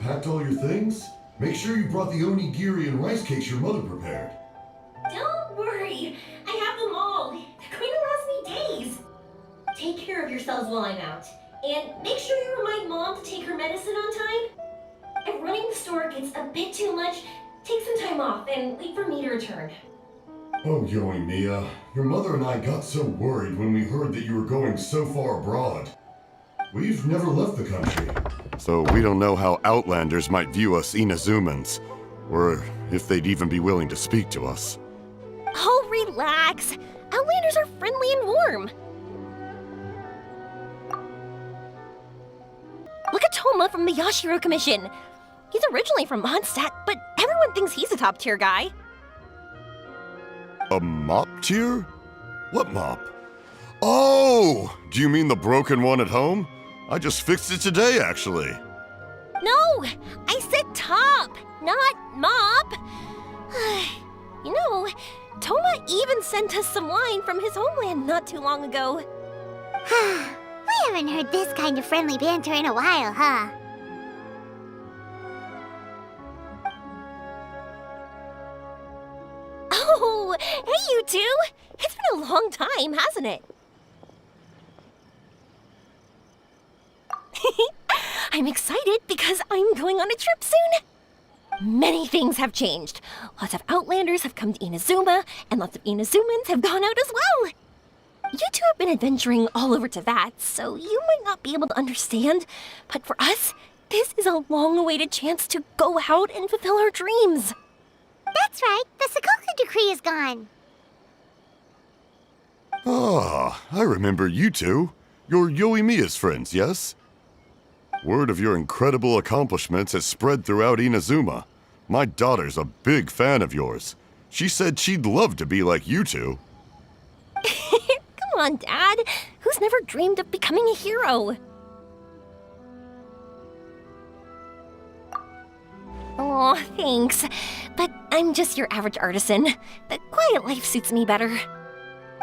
packed all your things? Make sure you brought the onigiri and rice cakes your mother prepared. Don't worry, I have them all. They're going to last me days. Take care of yourselves while I'm out. And make sure you remind Mom to take her medicine on time. If running the store gets a bit too much, take some time off and wait for me to return. Oh, Yoey Mia, your mother and I got so worried when we heard that you were going so far abroad. We've never left the country, so we don't know how Outlanders might view us Inazumans, or if they'd even be willing to speak to us. Oh, relax. Outlanders are friendly and warm. Look at Toma from the Yashiro Commission. He's originally from Mondstadt, but everyone thinks he's a top-tier guy. A mop tier? What mop? Oh! Do you mean the broken one at home? I just fixed it today, actually. No! I said top, not mop. You know, Toma even sent us some wine from his homeland not too long ago. We haven't heard this kind of friendly banter in a while, huh? Oh, hey you two! It's been a long time, hasn't it? I'm excited because I'm going on a trip soon. Many things have changed. Lots of Outlanders have come to Inazuma, and lots of Inazumans have gone out as well. You two have been adventuring all over Teyvat, so you might not be able to understand, but for us, this is a long-awaited chance to go out and fulfill our dreams. That's right, the Sakoku decree is gone. Ah, I remember you two. You're Yoey Mia's friends, yes? Word of your incredible accomplishments has spread throughout Inazuma. My daughter's a big fan of yours. She said she'd love to be like you two. Come on, Dad. Who's never dreamed of becoming a hero? Oh, thanks. But I'm just your average artisan. The quiet life suits me better.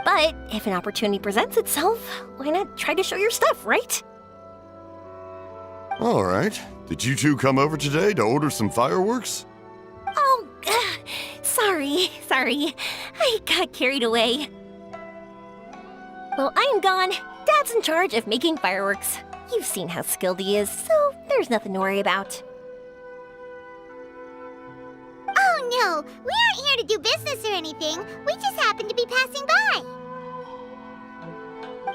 But if an opportunity presents itself, why not try to show your stuff, right? All right. Did you two come over today to order some fireworks? Oh, sorry. I got carried away. Well, I'm gone. Dad's in charge of making fireworks. You've seen how skilled he is, so there's nothing to worry about. Oh no, we aren't here to do business or anything. We just happen to be passing by.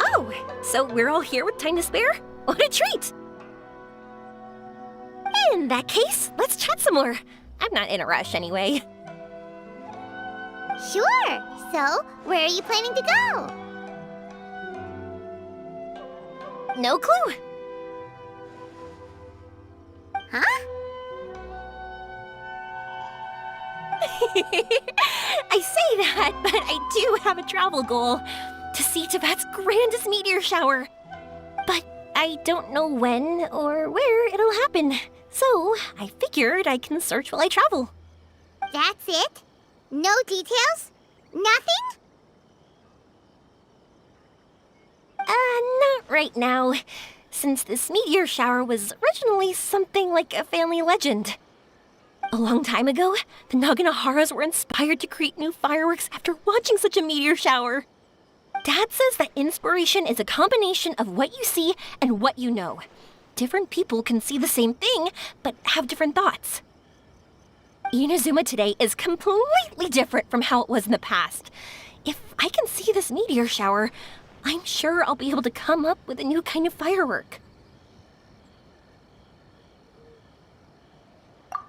Oh, so we're all here with time to spare? What a treat! In that case, let's chat some more. I'm not in a rush anyway. Sure. So, where are you planning to go? No clue. Huh? I say that, but I do have a travel goal. To see Teyvat's grandest meteor shower. But I don't know when or where it'll happen. So, I figured I can search while I travel. That's it? No details? Nothing? Not right now. Since this meteor shower was originally something like a family legend. A long time ago, the Naganaharas were inspired to create new fireworks after watching such a meteor shower. Dad says that inspiration is a combination of what you see and what you know. Different people can see the same thing, but have different thoughts. Inazuma today is completely different from how it was in the past. If I can see this meteor shower, I'm sure I'll be able to come up with a new kind of firework.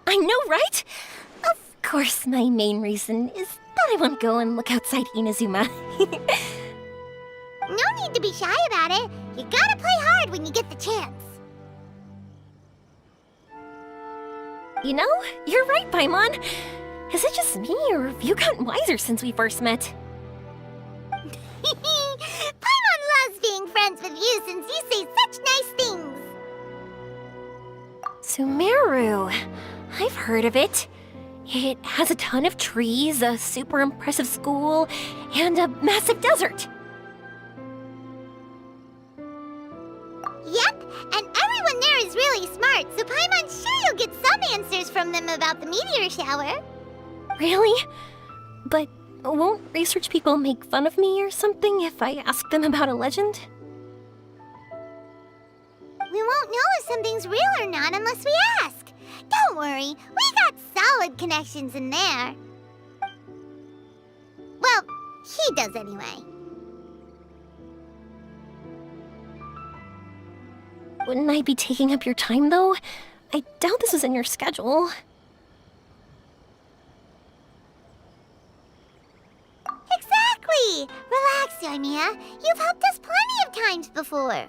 I know, right? Of course, my main reason is that I want to go and look outside Inazuma. No need to be shy about it. You gotta play hard when you get the chance. You know, you're right, Paimon. Is it just me, or have you gotten wiser since we first met? Paimon loves being friends with you since you say such nice things. Sumeru. I've heard of it. It has a ton of trees, a super impressive school, and a massive desert. Yep, and everyone there is is really smart, so Paimon's sure you'll get some answers from them about the meteor shower. Really? But won't research people make fun of me or something if I ask them about a legend? We won't know if something's real or not unless we ask. Don't worry, we got solid connections in there. Well, he does anyway. Wouldn't I be taking up your time, though? I doubt this is in your schedule. Exactly! Relax, Yoimiya. You've helped us plenty of times before.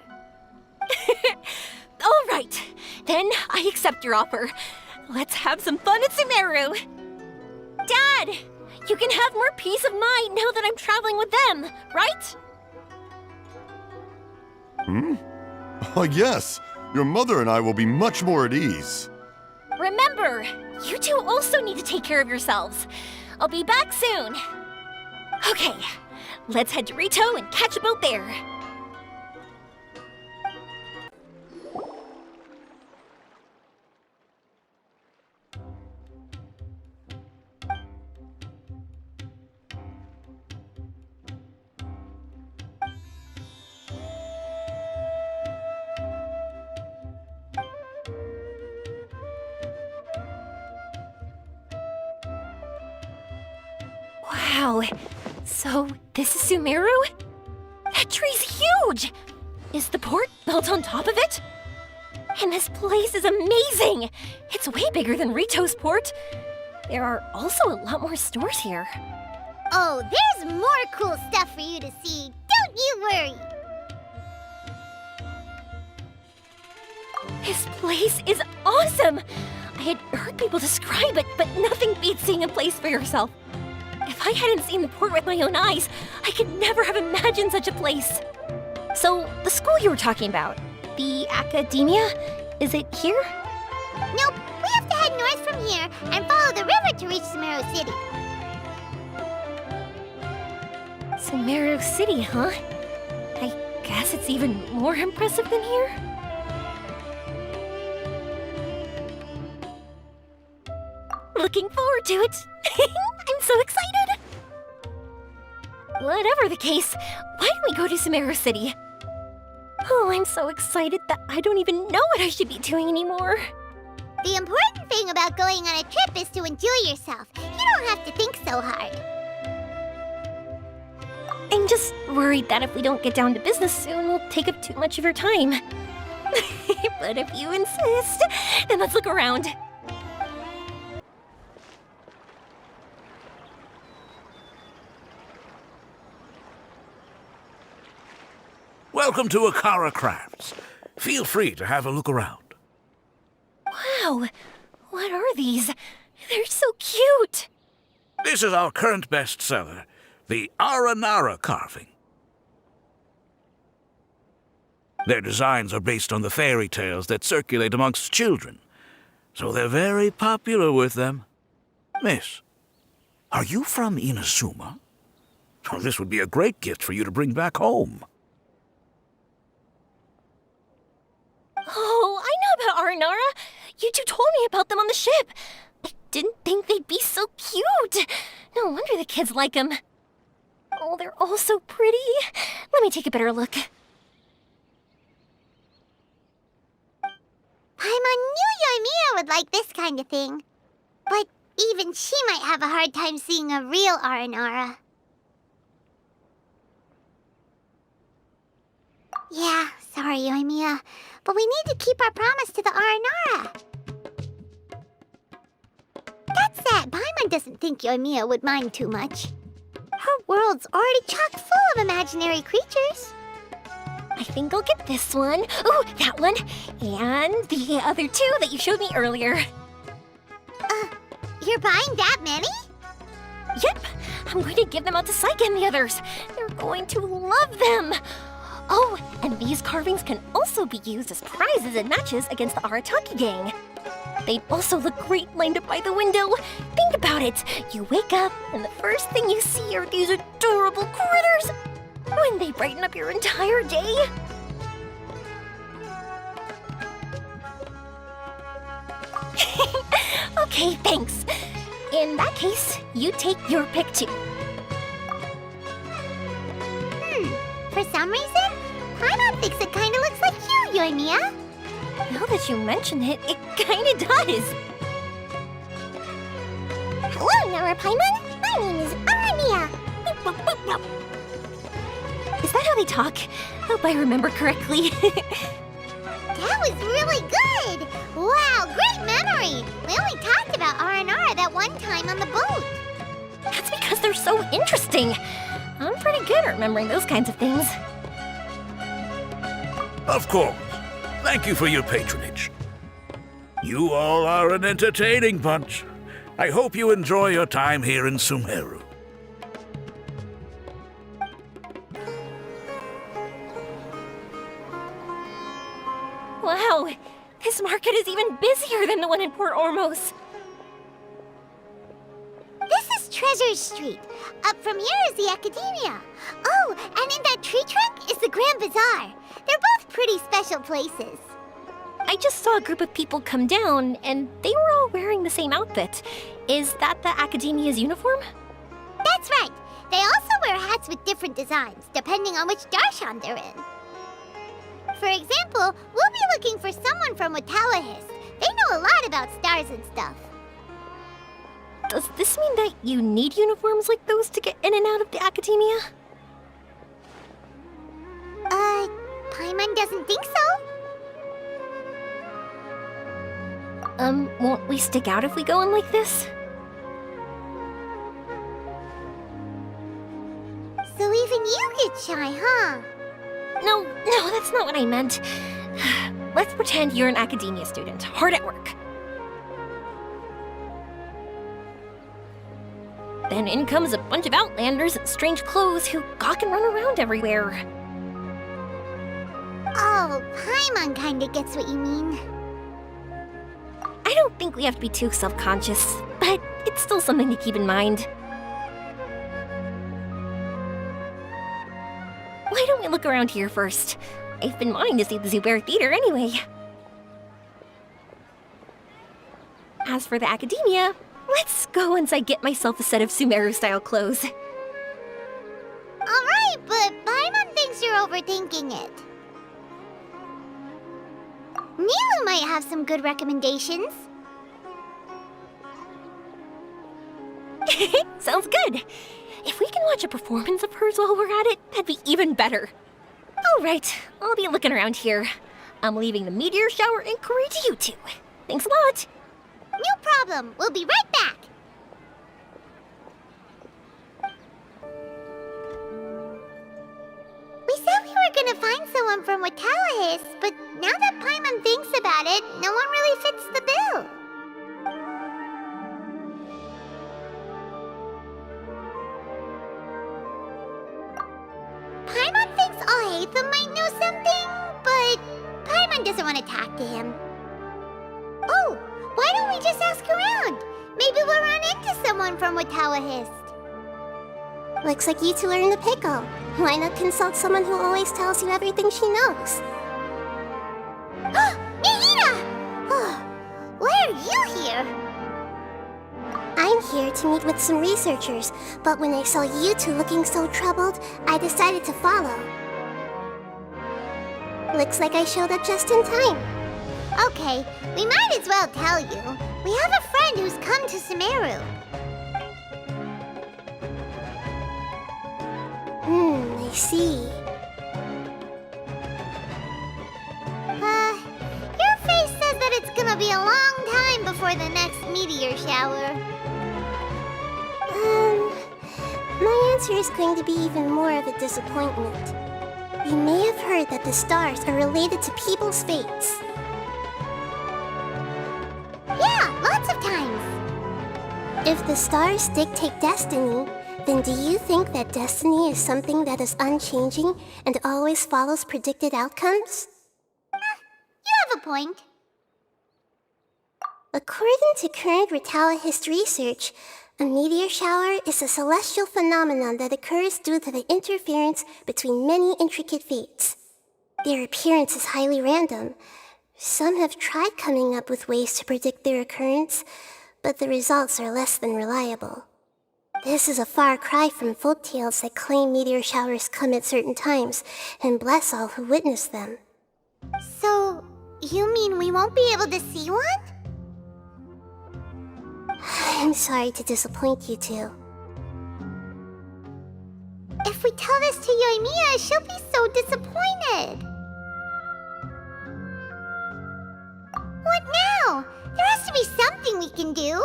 All right, then I accept your offer. Let's have some fun at Sumeru. Dad, you can have more peace of mind now that I'm traveling with them, right? Yes. Your mother and I will be much more at ease. Remember, you two also need to take care of yourselves. I'll be back soon. Okay, let's head to Rito and catch a boat there. Wow, so this is Sumeru? That tree's huge! Is the port built on top of it? And this place is amazing! It's way bigger than Rito's port. There are also a lot more stores here. Oh, there's more cool stuff for you to see. Don't you worry. This place is awesome! I had heard people describe it, but nothing beats seeing a place for yourself. If I hadn't seen the port with my own eyes, I could never have imagined such a place. So, the school you were talking about, the academia, is it here? Nope, we have to head north from here and follow the river to reach Sumeru City. Sumeru City, huh? I guess it's even more impressive than here? Looking forward to it. I'm so excited. Whatever the case, why don't we go to Sumeru City? Oh, I'm so excited that I don't even know what I should be doing anymore. The important thing about going on a trip is to enjoy yourself. You don't have to think so hard. I'm just worried that if we don't get down to business soon, we'll take up too much of your time. But if you insist, then let's look around. Welcome to Akara Crafts. Feel free to have a look around. Wow, what are these? They're so cute. This is our current bestseller, the Aranara carving. Their designs are based on the fairy tales that circulate amongst children, so they're very popular with them. Miss, are you from Inazuma? Oh, this would be a great gift for you to bring back home. Oh, I know about Aranara. You two told me about them on the ship. I didn't think they'd be so cute. No wonder the kids like them. Oh, they're all so pretty. Let me take a better look. Paimon knew Yoimiya would like this kind of thing. But even she might have a hard time seeing a real Aranara. Yeah, sorry, Yoimiya, but we need to keep our promise to the Aranara. That said, Paimon doesn't think Yoimiya would mind too much. Her world's already chock full of imaginary creatures. I think I'll get this one. Ooh, that one. And the other two that you showed me earlier. You're buying that many? Yep, I'm going to give them out to Saika and the others. They're going to love them. Oh, and these carvings can also be used as prizes in matches against the Arataki gang. They'd also look great lined up by the window. Think about it. You wake up, and the first thing you see are these adorable critters. Wouldn't they brighten up your entire day? Okay, thanks. In that case, you take your pick too. For some reason, Paimon thinks it kinda looks like you, Yoimiya. Now that you mention it, it kinda does. Hello, Nora Paimon. My name is Arania. Is that how they talk? Hope I remember correctly. That was really good! Wow, great memory! We only talked about R&R that one time on the boat. That's because they're so interesting. I'm pretty good at remembering those kinds of things. Of course. Thank you for your patronage. You all are an entertaining bunch. I hope you enjoy your time here in Sumeru. Wow, this market is even busier than the one in Port Ormos. This is Treasure Street. Up from here is the Academia. Oh, and in that tree trunk is the Grand Bazaar. They're both pretty special places. I just saw a group of people come down, and they were all wearing the same outfit. Is that the Academia's uniform? That's right. They also wear hats with different designs, depending on which darshan they're in. For example, we'll be looking for someone from Watawahist. They know a lot about stars and stuff. Does this mean that you need uniforms like those to get in and out of the Academia? Paimon doesn't think so. Won't we stick out if we go in like this? So even you get shy, huh? No, that's not what I meant. Let's pretend you're an Academia student, hard at work. Then in comes a bunch of Outlanders in strange clothes who gawk and run around everywhere. Oh, Paimon kinda gets what you mean. I don't think we have to be too self-conscious, but it's still something to keep in mind. Why don't we look around here first? I've been wanting to see the Zubair Theater anyway. As for the Academia, let's go once I get myself a set of Sumeru-style clothes. Alright, but Paimon thinks you're overthinking it. Nilu might have some good recommendations. Sounds good. If we can watch a performance of hers while we're at it, that'd be even better. All right, I'll be looking around here. I'm leaving the meteor shower inquiry to you two. Thanks a lot. No problem. We'll be right back. We said we were gonna find someone from Watawahist, but now that Paimon thinks about it, no one really fits the bill. Paimon thinks Alhaitham might know something, but Paimon doesn't want to talk to him. Oh, why don't we just ask around? Maybe we'll run into someone from Watawahist. Looks like you two are in a pickle. Why not consult someone who always tells you everything she knows? Mihira! Oh, why are you here? I'm here to meet with some researchers, but when I saw you two looking so troubled, I decided to follow. Looks like I showed up just in time. Okay, we might as well tell you. We have a friend who's come to Sumeru. I see. Your face says that it's gonna be a long time before the next meteor shower. My answer is going to be even more of a disappointment. You may have heard that the stars are related to people's fates. Yeah, lots of times. If the stars dictate destiny, then do you think that destiny is something that is unchanging and always follows predicted outcomes? You have a point. According to current Watawahist research, a meteor shower is a celestial phenomenon that occurs due to the interference between many intricate fates. Their appearance is highly random. Some have tried coming up with ways to predict their occurrence, but the results are less than reliable. This is a far cry from folk tales that claim meteor showers come at certain times and bless all who witness them. So, you mean we won't be able to see one? I'm sorry to disappoint you two. If we tell this to Yoimiya, she'll be so disappointed. What now? There has to be something we can do.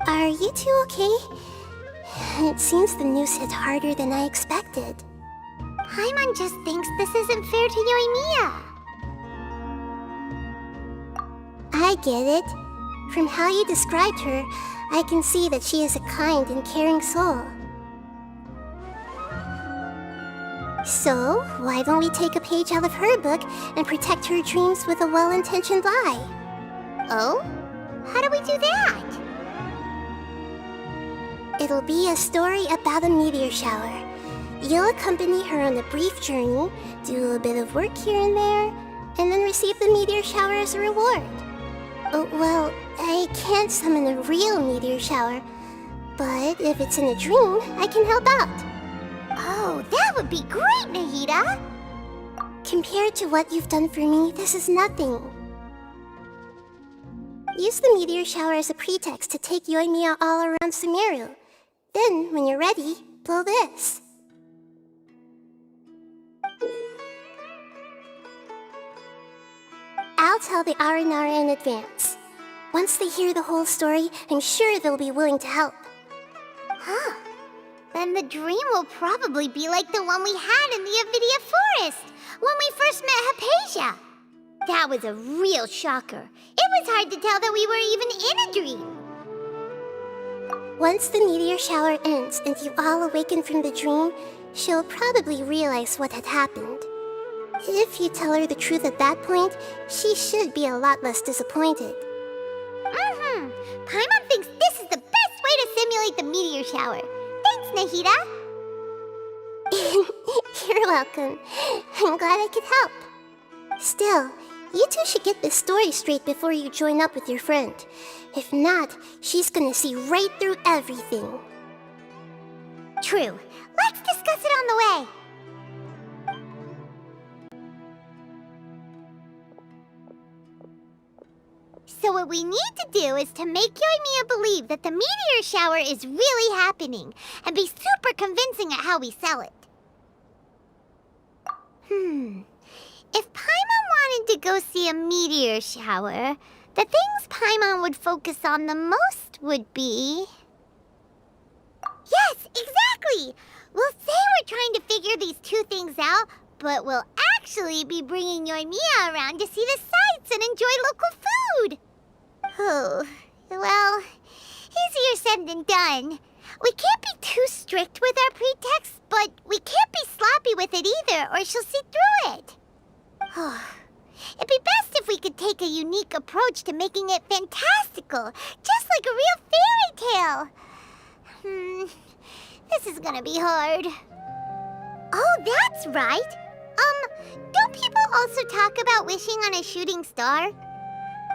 Are you two okay? It seems the news hit harder than I expected. Paimon just thinks this isn't fair to Yoimiya. I get it. From how you described her, I can see that she is a kind and caring soul. So, why don't we take a page out of her book and protect her dreams with a well-intentioned lie? Oh? How do we do that? It'll be a story about a meteor shower. You'll accompany her on a brief journey, do a bit of work here and there, and then receive the meteor shower as a reward. Oh, well, I can't summon a real meteor shower, but if it's in a dream, I can help out. Oh, that would be great, Nahida! Compared to what you've done for me, this is nothing. Use the meteor shower as a pretext to take Yoimiya all around Sumeru. Then, when you're ready, blow this. I'll tell the Aranara in advance. Once they hear the whole story, I'm sure they'll be willing to help. Huh. Then the dream will probably be like the one we had in the Avidia Forest, when we first met Hypatia. That was a real shocker. It was hard to tell that we were even in a dream. Once the meteor shower ends and you all awaken from the dream, she'll probably realize what had happened. If you tell her the truth at that point, she should be a lot less disappointed. Paimon thinks this is the best way to simulate the meteor shower. Thanks, Nahida. You're welcome. I'm glad I could help. Still, you two should get this story straight before you join up with your friend. If not, she's gonna see right through everything. True. Let's discuss it on the way. So what we need to do is to make Yoimiya believe that the meteor shower is really happening and be super convincing at how we sell it. If Paimon wanted to go see a meteor shower, the things Paimon would focus on the most would be... Yes, exactly! We'll say we're trying to figure these two things out, but we'll actually be bringing Yoimiya around to see the sights and enjoy local food. Oh, well, easier said than done. We can't be too strict with our pretexts, but we can't be sloppy with it either, or she'll see through it. It'd be best if we could take a unique approach to making it fantastical, just like a real fairy tale. This is gonna be hard. Oh, that's right. Don't people also talk about wishing on a shooting star?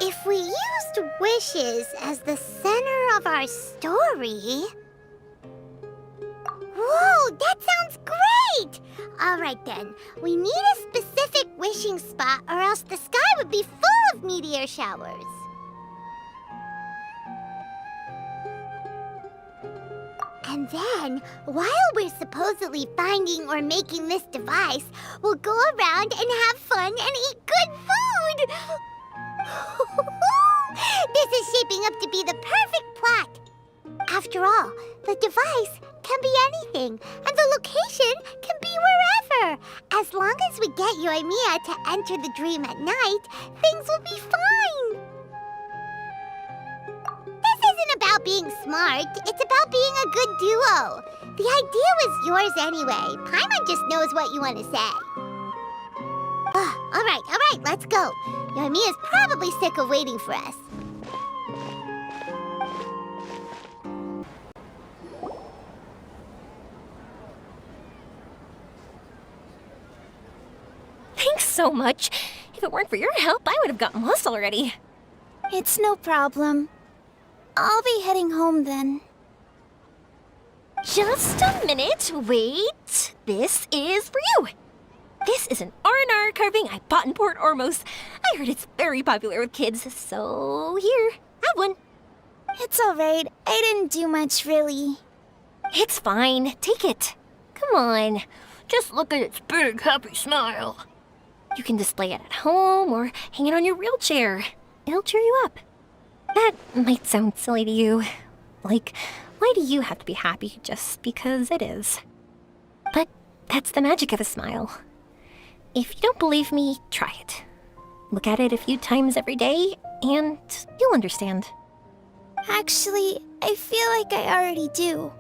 If we used wishes as the center of our story... Whoa, that sounds great! Alright then, we need a specific wishing spot or else the sky would be full of meteor showers. And then, while we're supposedly finding or making this device, we'll go around and have fun and eat good food! This is shaping up to be the perfect plot. After all, the device can be anything, and the location can be wherever. As long as we get Yoimiya to enter the dream at night, things will be fine. This isn't about being smart, it's about being a good duo. The idea was yours anyway. Paimon just knows what you want to say. All right, let's go. Yoimiya's probably sick of waiting for us. Thanks so much. If it weren't for your help, I would have gotten lost already. It's no problem. I'll be heading home then. Just a minute, wait. This is for you. This is an R&R carving I bought in Port Ormos. I heard it's very popular with kids, so here, have one. It's alright. I didn't do much, really. It's fine, take it. Come on, just look at its big, happy smile. You can display it at home or hang it on your wheelchair. It'll cheer you up. That might sound silly to you. Like, why do you have to be happy just because it is? But that's the magic of a smile. If you don't believe me, try it. Look at it a few times every day, and you'll understand. Actually, I feel like I already do.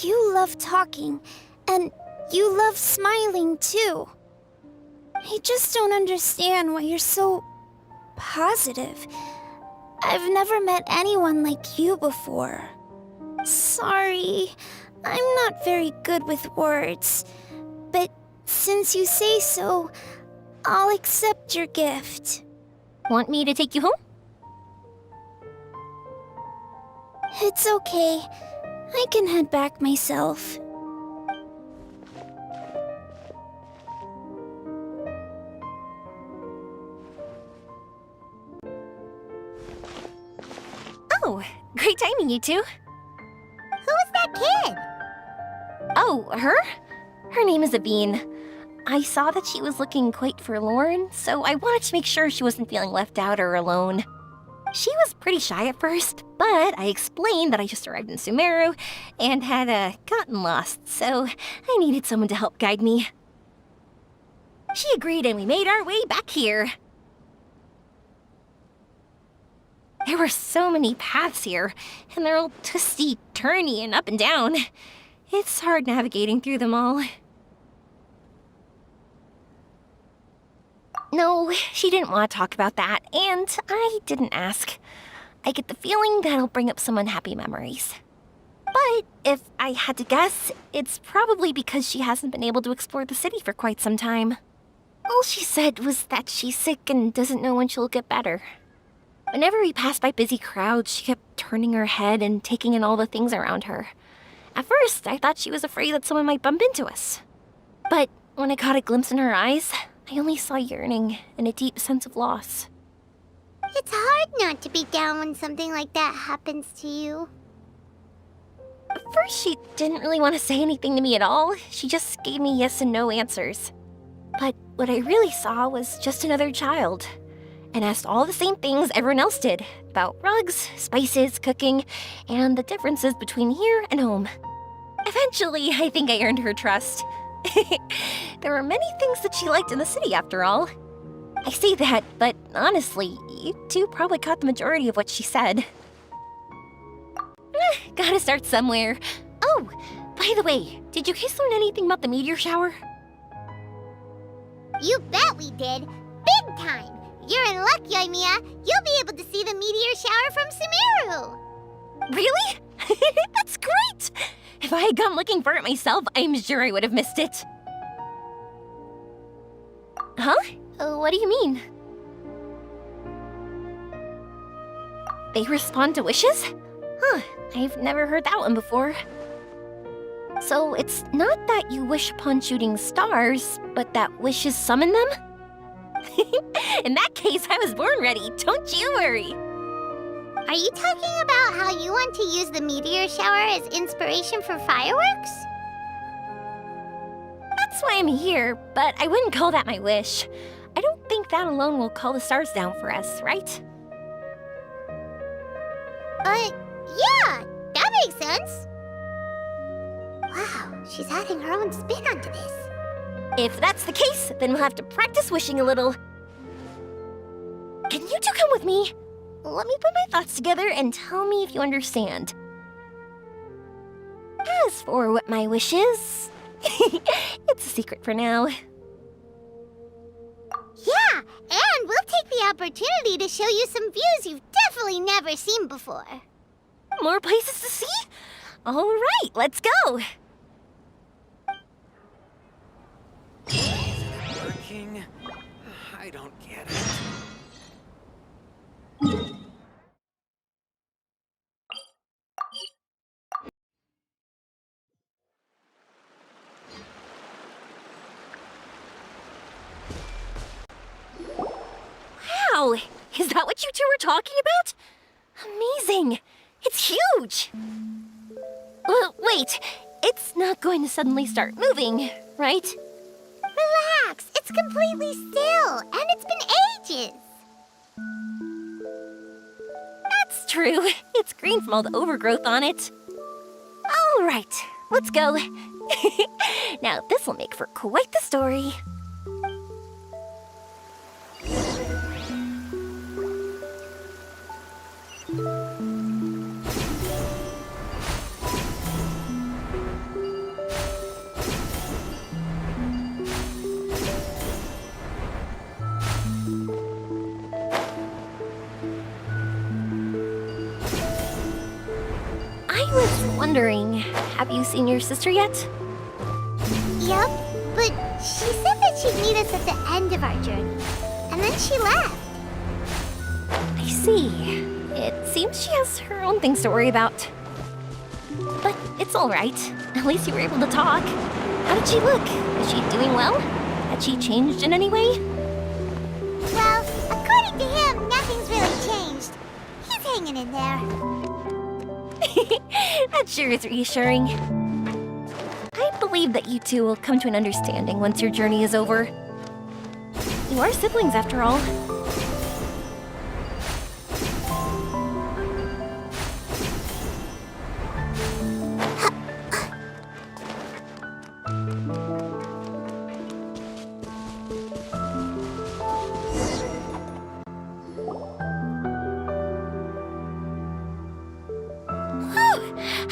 You love talking, and you love smiling too. I just don't understand why you're so positive. I've never met anyone like you before. Sorry, I'm not very good with words, but since you say so, I'll accept your gift. Want me to take you home? It's okay. I can head back myself. Oh, great timing, you two. Who is that kid? Oh, her? Her name is Aveen. I saw that she was looking quite forlorn, so I wanted to make sure she wasn't feeling left out or alone. She was pretty shy at first, but I explained that I just arrived in Sumeru and had gotten lost, so I needed someone to help guide me. She agreed and we made our way back here. There were so many paths here, and they're all twisty, turny, and up and down. It's hard navigating through them all. No, she didn't want to talk about that, and I didn't ask. I get the feeling that'll bring up some unhappy memories. But if I had to guess, it's probably because she hasn't been able to explore the city for quite some time. All she said was that she's sick and doesn't know when she'll get better. Whenever we passed by busy crowds, she kept turning her head and taking in all the things around her. At first, I thought she was afraid that someone might bump into us. But when I caught a glimpse in her eyes, I only saw yearning and a deep sense of loss. It's hard not to be down when something like that happens to you. At first, she didn't really want to say anything to me at all. She just gave me yes and no answers. But what I really saw was just another child, and asked all the same things everyone else did about rugs, spices, cooking, and the differences between here and home. Eventually, I think I earned her trust. There were many things that she liked in the city, after all. I say that, but honestly, you two probably caught the majority of what she said. Gotta start somewhere. Oh, by the way, did you guys learn anything about the meteor shower? You bet we did. Big time. You're in luck, Yoimiya. You'll be able to see the meteor shower from Sumeru. Really? That's great! If I had gone looking for it myself, I'm sure I would have missed it. Huh? What do you mean? They respond to wishes? Huh, I've never heard that one before. So it's not that you wish upon shooting stars, but that wishes summon them? In that case, I was born ready, don't you worry. Are you talking about how you want to use the meteor shower as inspiration for fireworks? That's why I'm here, but I wouldn't call that my wish. I don't think that alone will call the stars down for us, right? Yeah, that makes sense. Wow, she's adding her own spin onto this. If that's the case, then we'll have to practice wishing a little. Can you two come with me? Let me put my thoughts together and tell me if you understand. As for what my wish is, it's a secret for now. Yeah, and we'll take opportunity to show you some views you've definitely never seen before. More places to see? All right, let's go. Working? I don't get it. Wow, is that what you two were talking about? Amazing. It's huge. Wait, it's not going to suddenly start moving, right? Relax, it's completely still, and it's been ages. That's true. It's green from all the overgrowth on it. All right, let's go. Now, this will make for quite the story. I was wondering, have you seen your sister yet? Yep, but she said that she'd meet us at the end of our journey, and then she left. I see. It seems she has her own things to worry about. But it's all right. At least you were able to talk. How did she look? Is she doing well? Had she changed in any way? Well, according to him, nothing's really changed. He's hanging in there. That sure is reassuring. I believe that you two will come to an understanding once your journey is over. You are siblings, after all.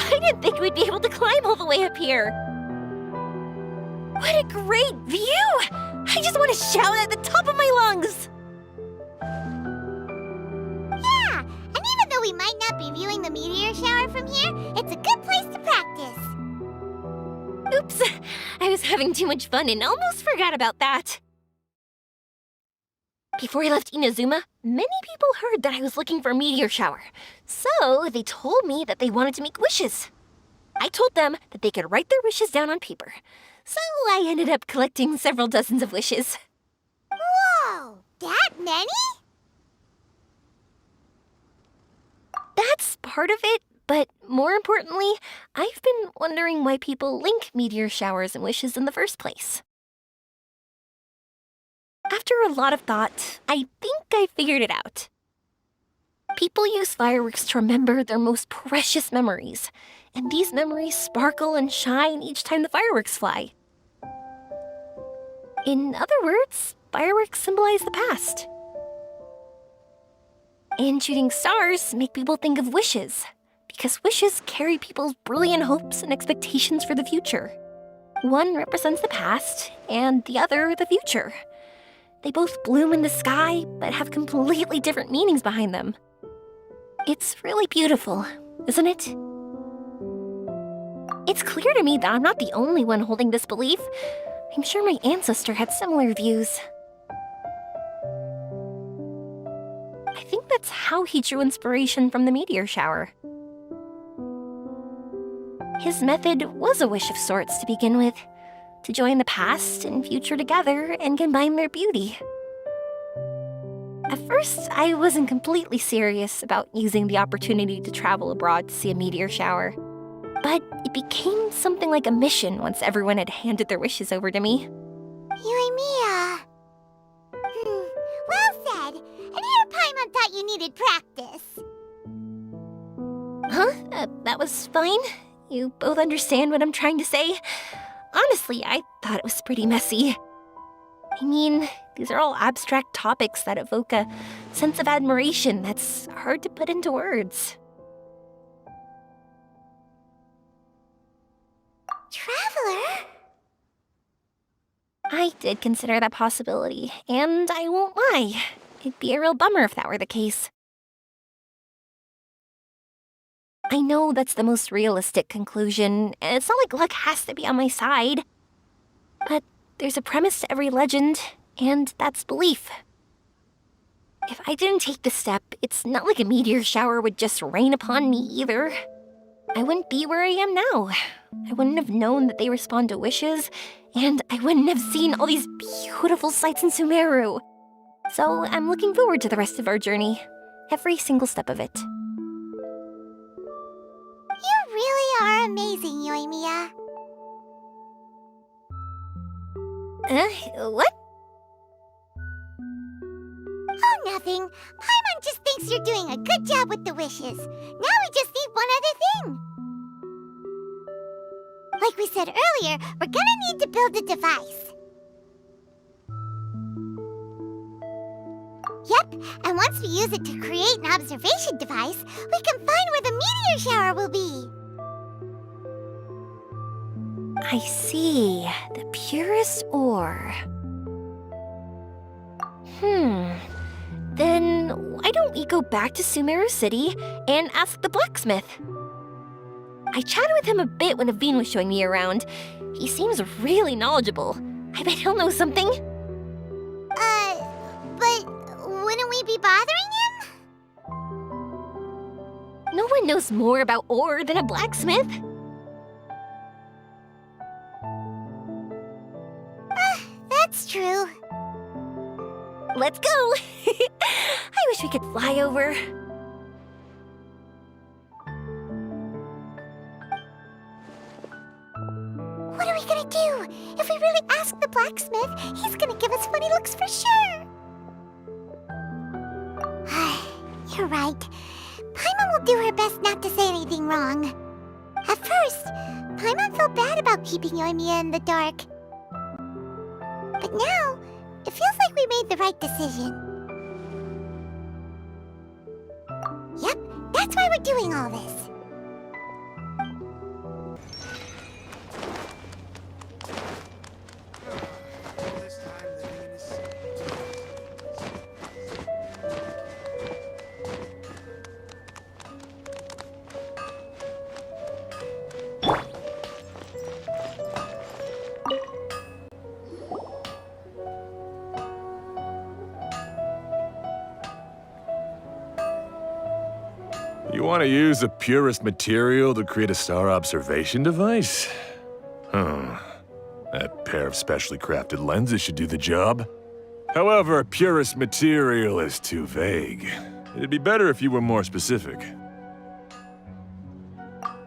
I didn't think we'd be able to climb all the way up here. What a great view! I just want to shout at the top of my lungs! Yeah, and even though we might not be viewing the meteor shower from here, it's a good place to practice. Oops, I was having too much fun and almost forgot about that. Before I left Inazuma, many people heard that I was looking for a meteor shower. So they told me that they wanted to make wishes. I told them that they could write their wishes down on paper. So I ended up collecting several dozens of wishes. Whoa, that many? That's part of it, but more importantly, I've been wondering why people link meteor showers and wishes in the first place. After a lot of thought, I think I figured it out. People use fireworks to remember their most precious memories, and these memories sparkle and shine each time the fireworks fly. In other words, fireworks symbolize the past. And shooting stars make people think of wishes, because wishes carry people's brilliant hopes and expectations for the future. One represents the past, and the other the future. They both bloom in the sky, but have completely different meanings behind them. It's really beautiful, isn't it? It's clear to me that I'm not the only one holding this belief. I'm sure my ancestor had similar views. I think that's how he drew inspiration from the meteor shower. His method was a wish of sorts to begin with, to join the past and future together and combine their beauty. At first, I wasn't completely serious about using the opportunity to travel abroad to see a meteor shower. But it became something like a mission once everyone had handed their wishes over to me. You and me, well said. And here Paimon thought you needed practice. Huh? That was fine? You both understand what I'm trying to say? Honestly, I thought it was pretty messy. I mean, these are all abstract topics that evoke a sense of admiration that's hard to put into words. Traveler? I did consider that possibility, and I won't lie. It'd be a real bummer if that were the case. I know that's the most realistic conclusion, and it's not like luck has to be on my side. But there's a premise to every legend, and that's belief. If I didn't take the step, it's not like a meteor shower would just rain upon me either. I wouldn't be where I am now. I wouldn't have known that they respond to wishes, and I wouldn't have seen all these beautiful sights in Sumeru. So I'm looking forward to the rest of our journey. Every single step of it. You really are amazing, Yoimiya. What? Oh, nothing. Paimon just thinks you're doing a good job with the wishes. Now we just need one other thing. Like we said earlier, we're gonna need to build a device. Yep, and once we use it to create an observation device, we can find where the meteor shower will be. I see. The purest ore. Then why don't we go back to Sumeru City and ask the blacksmith? I chatted with him a bit when Aveen was showing me around. He seems really knowledgeable. I bet he'll know something. But wouldn't we be bothering him? No one knows more about ore than a blacksmith. That's true. Let's go! I wish we could fly over. What are we gonna do? If we really ask the blacksmith, he's gonna give us funny looks for sure. You're right. Paimon will do her best not to say anything wrong. At first, Paimon felt bad about keeping Yoimiya in the dark. But now, it feels like we made the right decision. Yep, that's why we're doing all this. You want to use the purest material to create a star observation device? That pair of specially crafted lenses should do the job. However, purest material is too vague. It'd be better if you were more specific.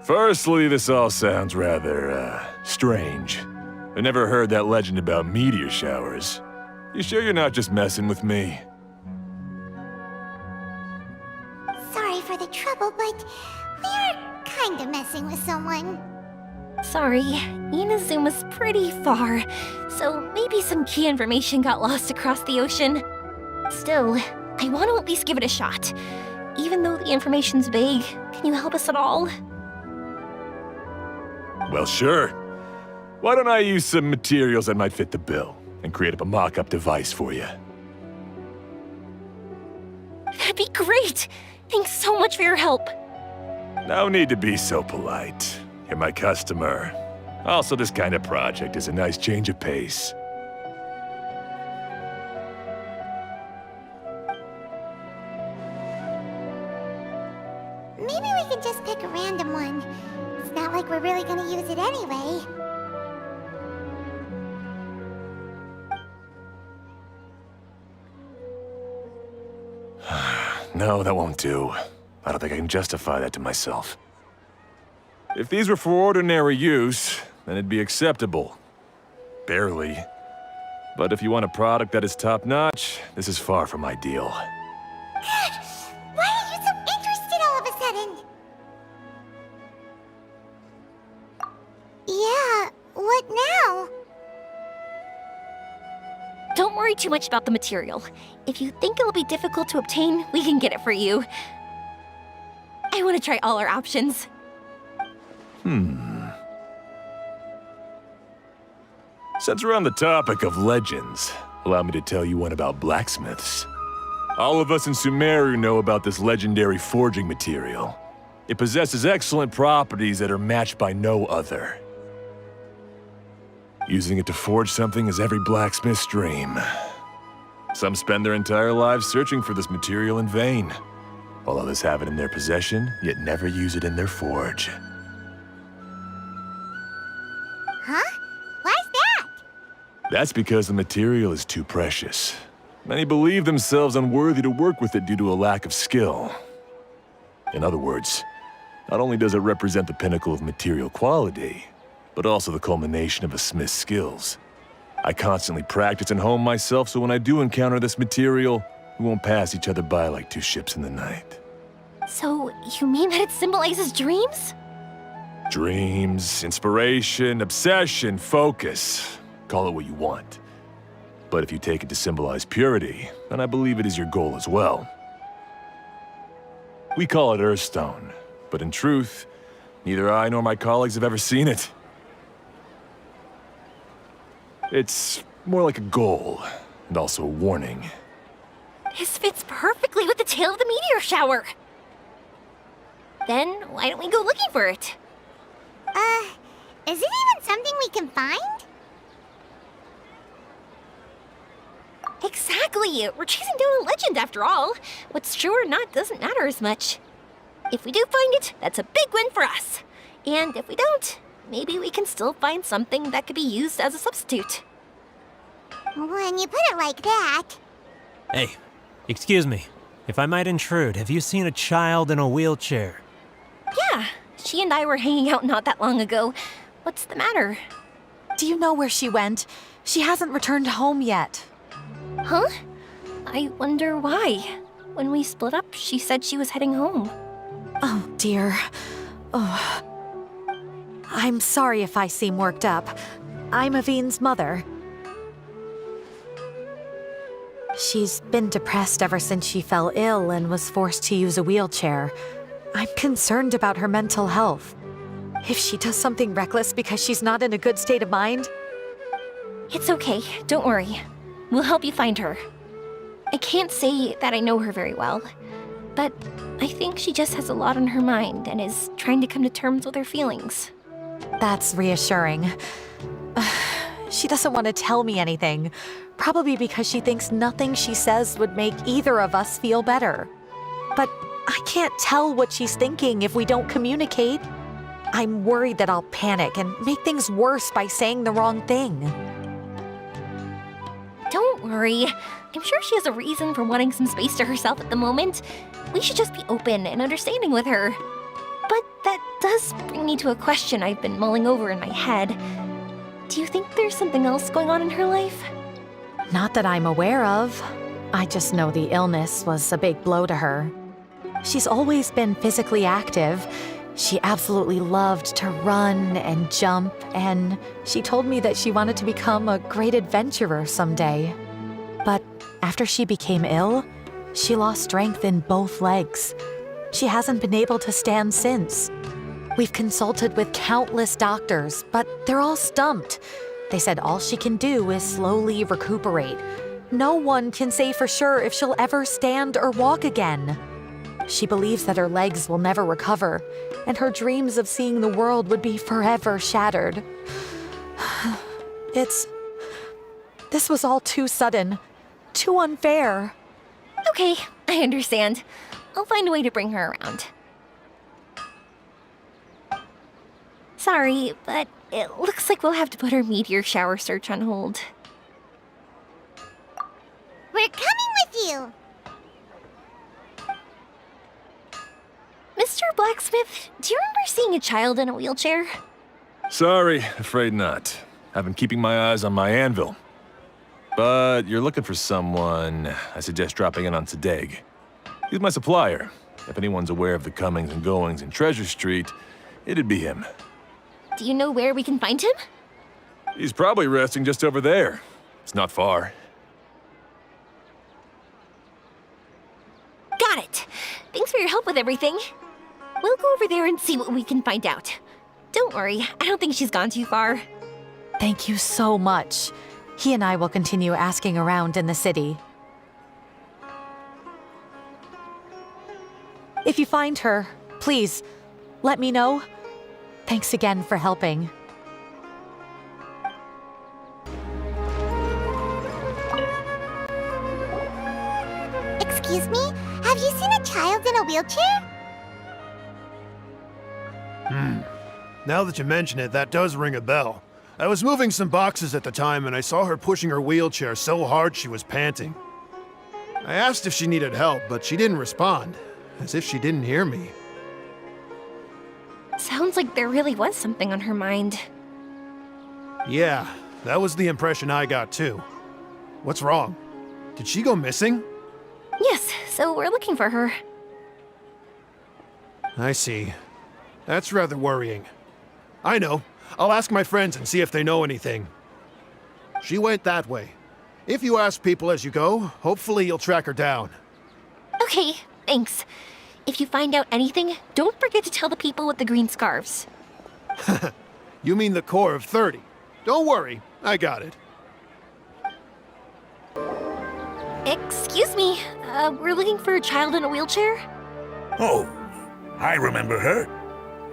Firstly, this all sounds rather, strange. I never heard that legend about meteor showers. You sure you're not just messing with me? Sorry for the trouble, but we are kinda messing with someone. Sorry, Inazuma's pretty far, so maybe some key information got lost across the ocean. Still, I want to at least give it a shot. Even though the information's vague, can you help us at all? Well, sure. Why don't I use some materials that might fit the bill and create up a mock-up device for you? That'd be great! Thanks so much for your help. No need to be so polite. You're my customer. Also, this kind of project is a nice change of pace. Maybe we can just pick a random one. It's not like we're really gonna use it anyway. No, that won't do. I don't think I can justify that to myself. If these were for ordinary use, then it'd be acceptable. Barely. But if you want a product that is top-notch, this is far from ideal. God, why are you so interested all of a sudden? Yeah, what now? Don't worry too much about the material. If you think it'll be difficult to obtain, we can get it for you. I want to try all our options. Since we're on the topic of legends, allow me to tell you one about blacksmiths. All of us in Sumeru know about this legendary forging material. It possesses excellent properties that are matched by no other. Using it to forge something is every blacksmith's dream. Some spend their entire lives searching for this material in vain, while others have it in their possession, yet never use it in their forge. Huh? Why's that? That's because the material is too precious. Many believe themselves unworthy to work with it due to a lack of skill. In other words, not only does it represent the pinnacle of material quality, but also the culmination of a smith's skills. I constantly practice and hone myself, so when I do encounter this material, we won't pass each other by like two ships in the night. So, you mean that it symbolizes dreams? Dreams, inspiration, obsession, focus. Call it what you want. But if you take it to symbolize purity, then I believe it is your goal as well. We call it Earthstone, but in truth, neither I nor my colleagues have ever seen it. It's more like a goal, and also a warning. This fits perfectly with the tale of the meteor shower. Then, why don't we go looking for it? Is it even something we can find? Exactly! We're chasing down a legend after all. What's true or not doesn't matter as much. If we do find it, that's a big win for us. And if we don't, maybe we can still find something that could be used as a substitute. When you put it like that... Hey, excuse me. If I might intrude, have you seen a child in a wheelchair? Yeah, she and I were hanging out not that long ago. What's the matter? Do you know where she went? She hasn't returned home yet. Huh? I wonder why. When we split up, she said she was heading home. Oh, dear. Oh. I'm sorry if I seem worked up. I'm Avine's mother. She's been depressed ever since she fell ill and was forced to use a wheelchair. I'm concerned about her mental health. If she does something reckless because she's not in a good state of mind... It's okay, don't worry. We'll help you find her. I can't say that I know her very well, but I think she just has a lot on her mind and is trying to come to terms with her feelings. That's reassuring. She doesn't want to tell me anything, probably because she thinks nothing she says would make either of us feel better. But I can't tell what she's thinking if we don't communicate. I'm worried that I'll panic and make things worse by saying the wrong thing. Don't worry. I'm sure she has a reason for wanting some space to herself at the moment. We should just be open and understanding with her. But that does bring me to a question I've been mulling over in my head. Do you think there's something else going on in her life? Not that I'm aware of. I just know the illness was a big blow to her. She's always been physically active. She absolutely loved to run and jump, and she told me that she wanted to become a great adventurer someday. But after she became ill, she lost strength in both legs. She hasn't been able to stand since. We've consulted with countless doctors, but they're all stumped. They said all she can do is slowly recuperate. No one can say for sure if she'll ever stand or walk again. She believes that her legs will never recover, and her dreams of seeing the world would be forever shattered. This was all too sudden, too unfair. Okay, I understand. I'll find a way to bring her around. Sorry, but it looks like we'll have to put our meteor shower search on hold. We're coming with you! Mr. Blacksmith, do you remember seeing a child in a wheelchair? Sorry, afraid not. I've been keeping my eyes on my anvil. But you're looking for someone, I suggest dropping in on Sadeg. He's my supplier. If anyone's aware of the comings and goings in Treasure Street, it'd be him. Do you know where we can find him? He's probably resting just over there. It's not far. Got it! Thanks for your help with everything. We'll go over there and see what we can find out. Don't worry, I don't think she's gone too far. Thank you so much. He and I will continue asking around in the city. If you find her, please, let me know. Thanks again for helping. Excuse me? Have you seen a child in a wheelchair? Now that you mention it, that does ring a bell. I was moving some boxes at the time and I saw her pushing her wheelchair so hard she was panting. I asked if she needed help, but she didn't respond, as if she didn't hear me. Sounds like there really was something on her mind. Yeah, that was the impression I got too. What's wrong? Did she go missing? Yes, so we're looking for her. I see. That's rather worrying. I know. I'll ask my friends and see if they know anything. She went that way. If you ask people as you go, hopefully you'll track her down. Okay, thanks. If you find out anything, don't forget to tell the people with the green scarves. You mean the core of 30. Don't worry, I got it. Excuse me, we're looking for a child in a wheelchair? Oh, I remember her.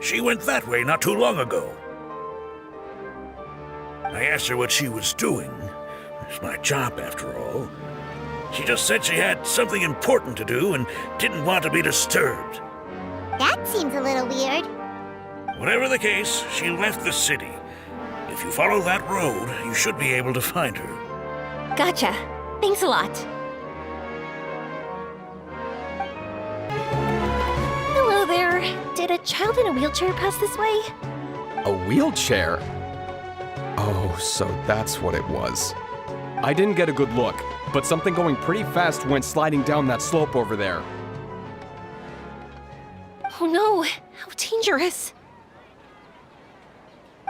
She went that way not too long ago. I asked her what she was doing. It's my job, after all. She just said she had something important to do and didn't want to be disturbed. That seems a little weird. Whatever the case, she left the city. If you follow that road, you should be able to find her. Gotcha. Thanks a lot. Hello there. Did a child in a wheelchair pass this way? A wheelchair? Oh, so that's what it was. I didn't get a good look, but something going pretty fast went sliding down that slope over there. Oh no, how dangerous.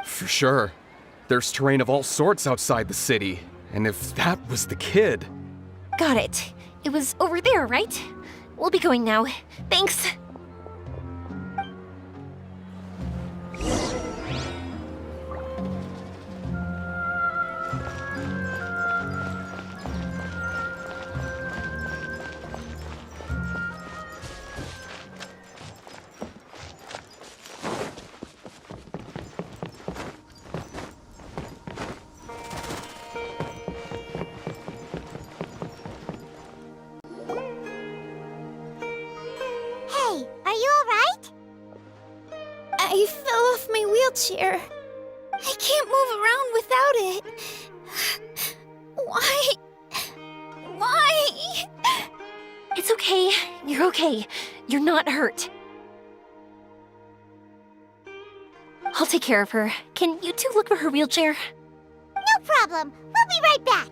For sure. There's terrain of all sorts outside the city, and if that was the kid... Got it. It was over there, right? We'll be going now. Thanks. Hey, are you alright? I fell off my wheelchair. I can't move around without it. Why? Why? It's okay. You're okay. You're not hurt. I'll take care of her. Can you two look for her wheelchair? No problem. We'll be right back.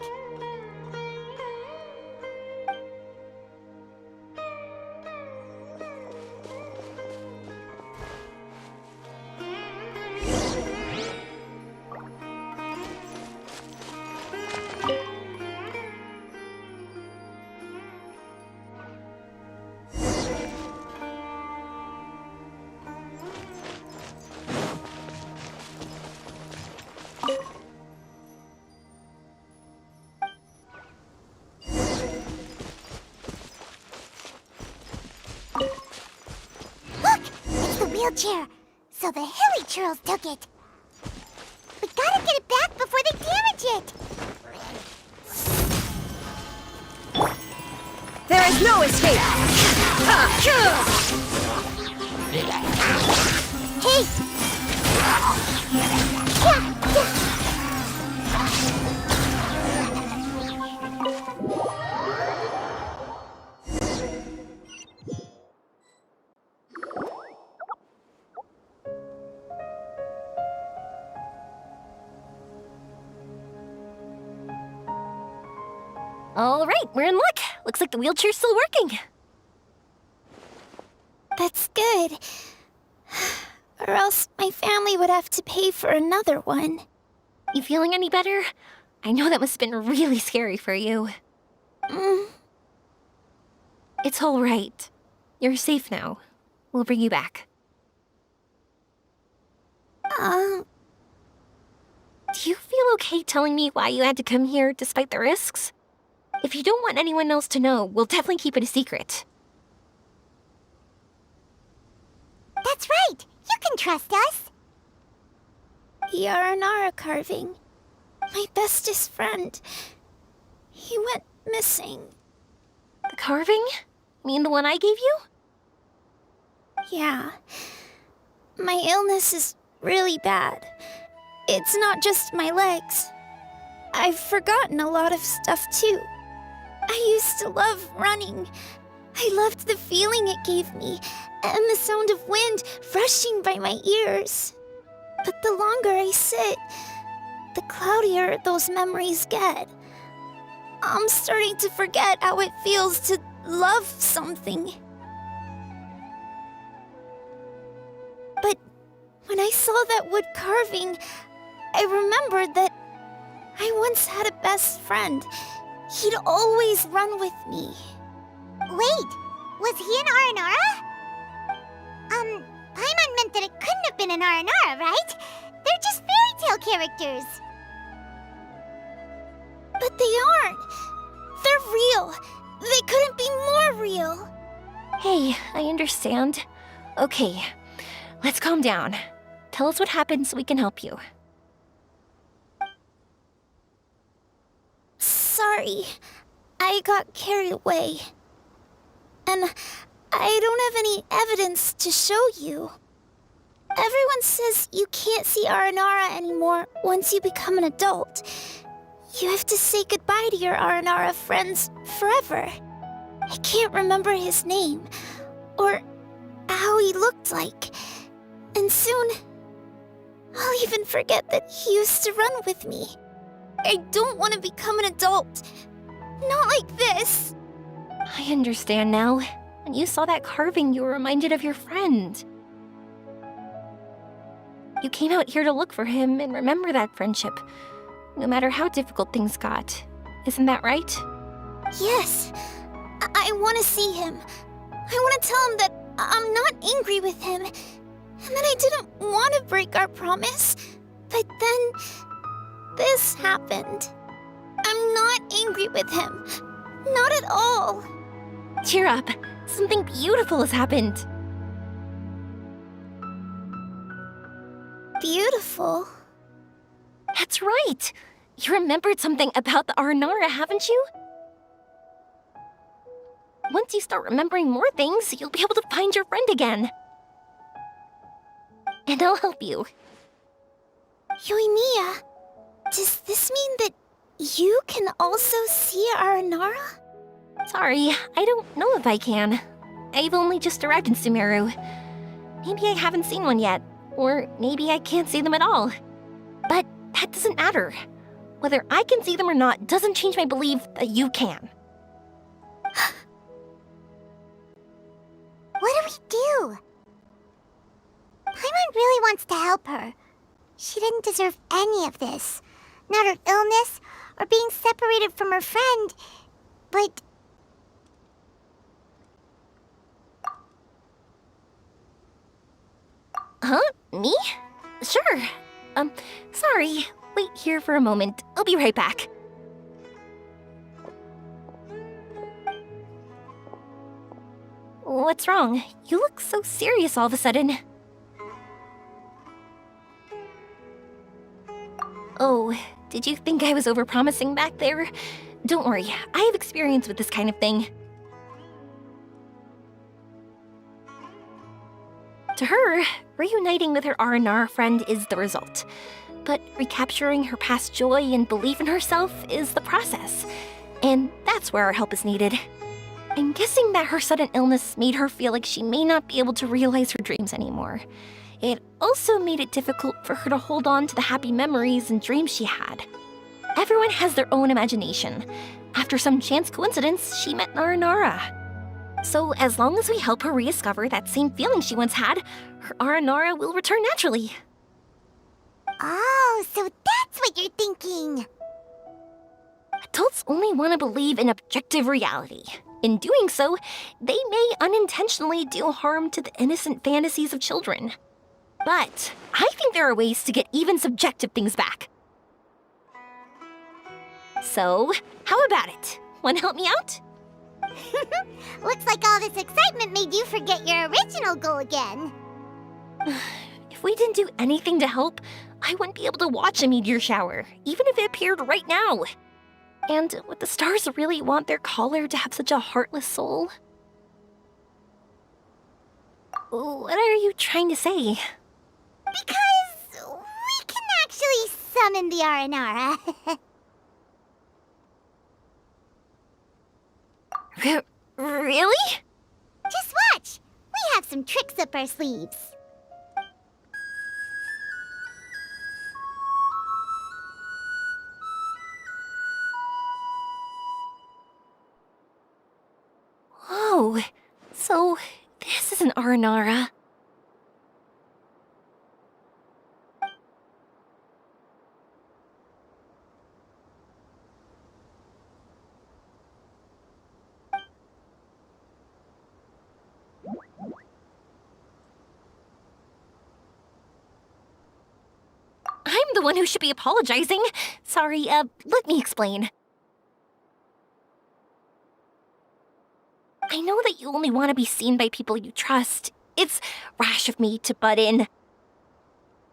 Look! It's the wheelchair. So the hilly churls took it. We gotta get it back before they damage it. There is no escape! Hey! All right, we're in luck. Looks like the wheelchair's still working. That's good. Or else my family would have to pay for another one. You feeling any better? I know that must have been really scary for you. It's all right. You're safe now. We'll bring you back. Do you feel okay telling me why you had to come here despite the risks? If you don't want anyone else to know, we'll definitely keep it a secret. That's right! You can trust us! The Aranara carving. My bestest friend. He went missing. The carving? You mean the one I gave you? Yeah. My illness is really bad. It's not just my legs. I've forgotten a lot of stuff too. I used to love running. I loved the feeling it gave me, and the sound of wind rushing by my ears. But the longer I sit, the cloudier those memories get. I'm starting to forget how it feels to love something. But when I saw that wood carving, I remembered that I once had a best friend. He'd always run with me. Wait, was he an Aranara? Paimon meant that it couldn't have been an Aranara, right? They're just fairy tale characters. But they aren't. They're real. They couldn't be more real. Hey, I understand. Okay, let's calm down. Tell us what happened so we can help you. Sorry, I got carried away. And I don't have any evidence to show you. Everyone says you can't see Aranara anymore once you become an adult. You have to say goodbye to your Aranara friends forever. I can't remember his name, or how he looked like. And soon, I'll even forget that he used to run with me. I don't want to become an adult. Not like this. I understand now. When you saw that carving, you were reminded of your friend. You came out here to look for him and remember that friendship, no matter how difficult things got. Isn't that right? Yes. I want to see him. I want to tell him that I'm not angry with him, and that I didn't want to break our promise. But then, this happened. I'm not angry with him. Not at all. Cheer up. Something beautiful has happened. Beautiful? That's right. You remembered something about the Aranara, haven't you? Once you start remembering more things, you'll be able to find your friend again. And I'll help you. Yoimiya, does this mean that you can also see Aranara? Sorry, I don't know if I can. I've only just arrived in Sumeru. Maybe I haven't seen one yet, or maybe I can't see them at all. But that doesn't matter. Whether I can see them or not doesn't change my belief that you can. What do we do? Paimon really wants to help her. She didn't deserve any of this. Not her illness, or being separated from her friend, but... Huh? Me? Sure. Sorry. Wait here for a moment. I'll be right back. What's wrong? You look so serious all of a sudden. Oh, did you think I was overpromising back there? Don't worry, I have experience with this kind of thing. To her, reuniting with her Aranara friend is the result. But recapturing her past joy and belief in herself is the process. And that's where our help is needed. I'm guessing that her sudden illness made her feel like she may not be able to realize her dreams anymore. It also made it difficult for her to hold on to the happy memories and dreams she had. Everyone has their own imagination. After some chance coincidence, she met Aranara. So as long as we help her rediscover that same feeling she once had, her Aranara will return naturally. Oh, so that's what you're thinking. Adults only want to believe in objective reality. In doing so, they may unintentionally do harm to the innocent fantasies of children. But I think there are ways to get even subjective things back. So, how about it? Want to help me out? Looks like all this excitement made you forget your original goal again. If we didn't do anything to help, I wouldn't be able to watch a meteor shower, even if it appeared right now. And would the stars really want their caller to have such a heartless soul? What are you trying to say? Because we can actually summon the Aranara. Really? Just watch! We have some tricks up our sleeves. Whoa, so this is an Aranara. I'm the one who should be apologizing. Sorry, let me explain. I know that you only want to be seen by people you trust. It's rash of me to butt in.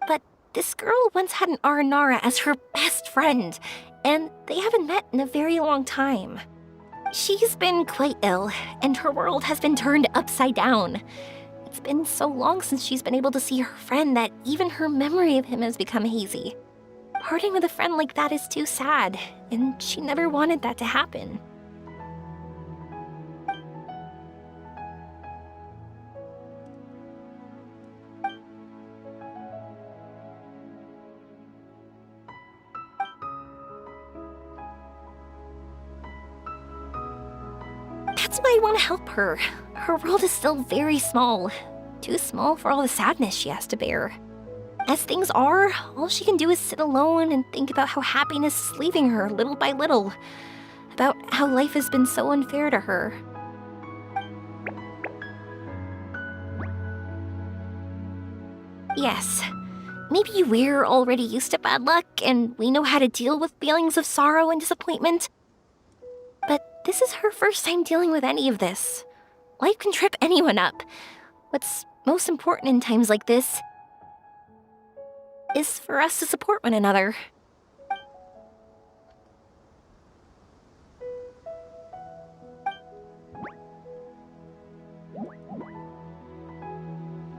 But this girl once had an Aranara as her best friend, and they haven't met in a very long time. She's been quite ill, and her world has been turned upside down. It's been so long since she's been able to see her friend that even her memory of him has become hazy. Parting with a friend like that is too sad, and she never wanted that to happen. That's why I want to help her. Her world is still very small. Too small for all the sadness she has to bear. As things are, all she can do is sit alone and think about how happiness is leaving her little by little. About how life has been so unfair to her. Yes, maybe we're already used to bad luck and we know how to deal with feelings of sorrow and disappointment. But this is her first time dealing with any of this. Life can trip anyone up. What's most important in times like this is for us to support one another.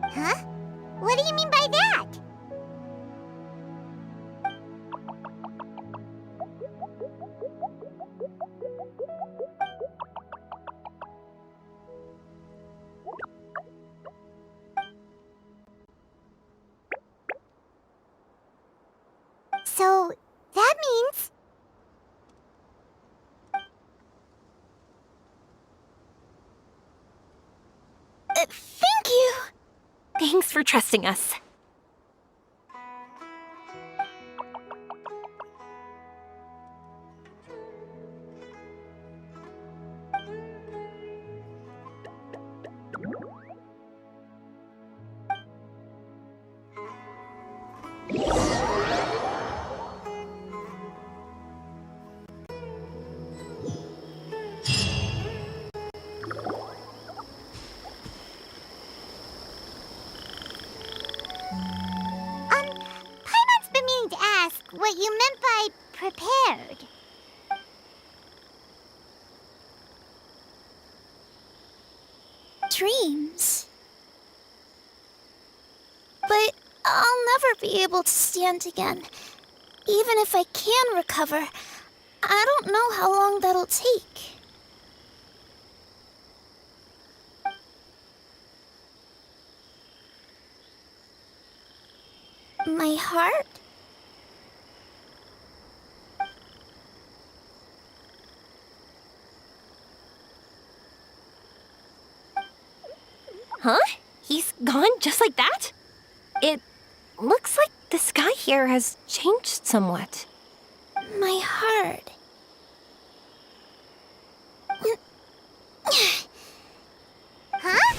Huh? What do you mean by that? So, that means... Thank you! Thanks for trusting us. Paimon's been meaning to ask what you meant by prepared. Dreams. But I'll never be able to stand again. Even if I can recover, I don't know how long that'll take. My heart? Huh? He's gone just like that? It looks like the sky here has changed somewhat. My heart. Huh?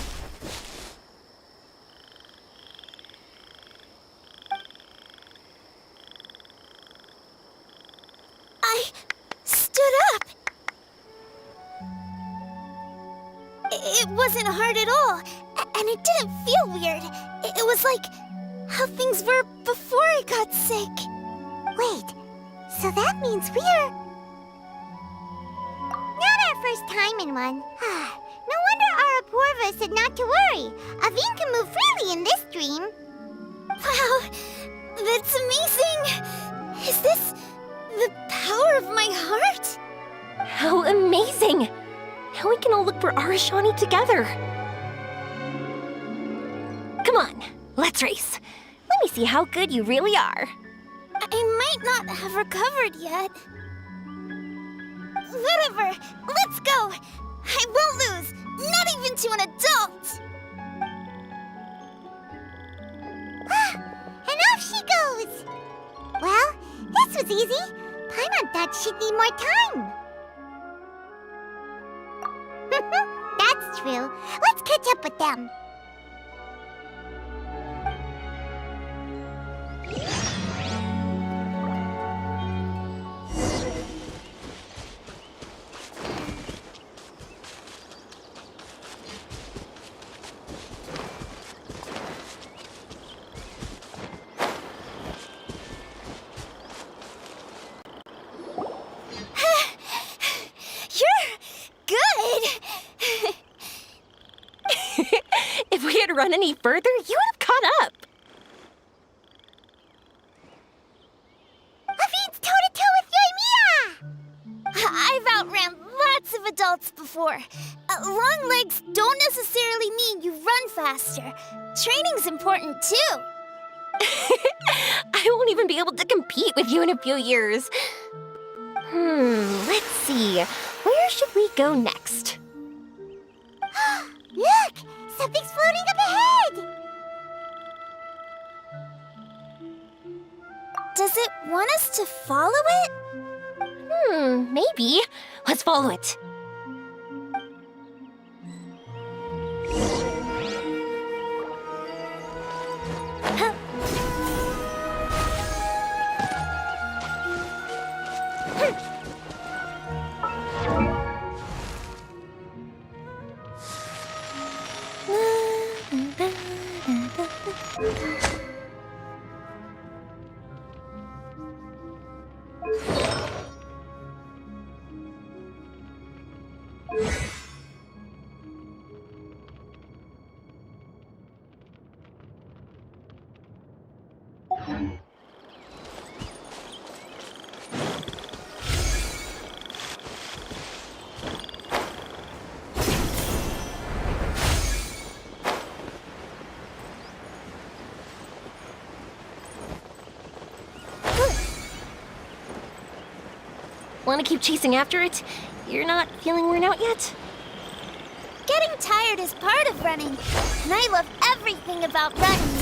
I stood up. It wasn't hard at all. And And it didn't feel weird. It was like how things were before I got sick. Wait, so that means we're... not our first time in one. No wonder Auratus said not to worry. Aveen can move freely in this dream. Wow, that's amazing! Is this the power of my heart? How amazing! Now we can all look for Arashani together. Come on, let's race. Let me see how good you really are. I might not have recovered yet. Whatever, let's go! I won't lose, not even to an adult! And off she goes! Well, this was easy. Paimon thought she'd need more time. That's true. Let's catch up with them. If we had run any further, you would have caught up. Aveen's toe-to-toe with Yoimiya! I've outran lots of adults before. Long legs don't necessarily mean you run faster. Training's important too. I won't even be able to compete with you in a few years. Let's see. Where should we go next? Look! Something's floating up ahead! Does it want us to follow it? Maybe. Let's follow it. Want to keep chasing after it? You're not feeling worn out yet? Getting tired is part of running, and I love everything about running.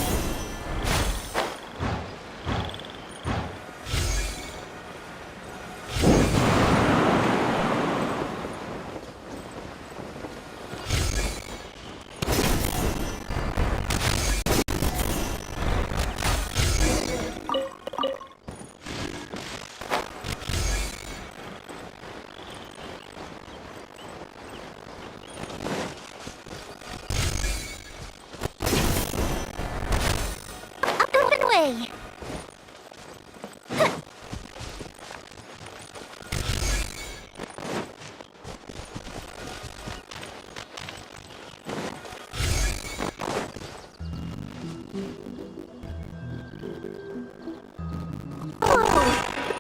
Way.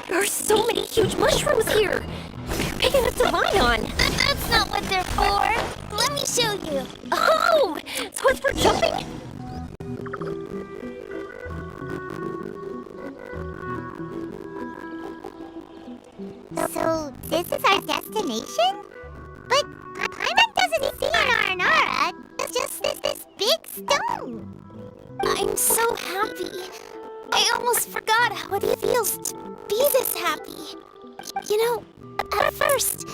There are so many huge mushrooms here. They're big enough to lie on. That's not what they're for. Let me show you. Oh, so it's for jumping? So, this is our destination? But Paimon doesn't see Aura. It's just this big stone. I'm so happy. I almost forgot how it feels to be this happy. You know, at first,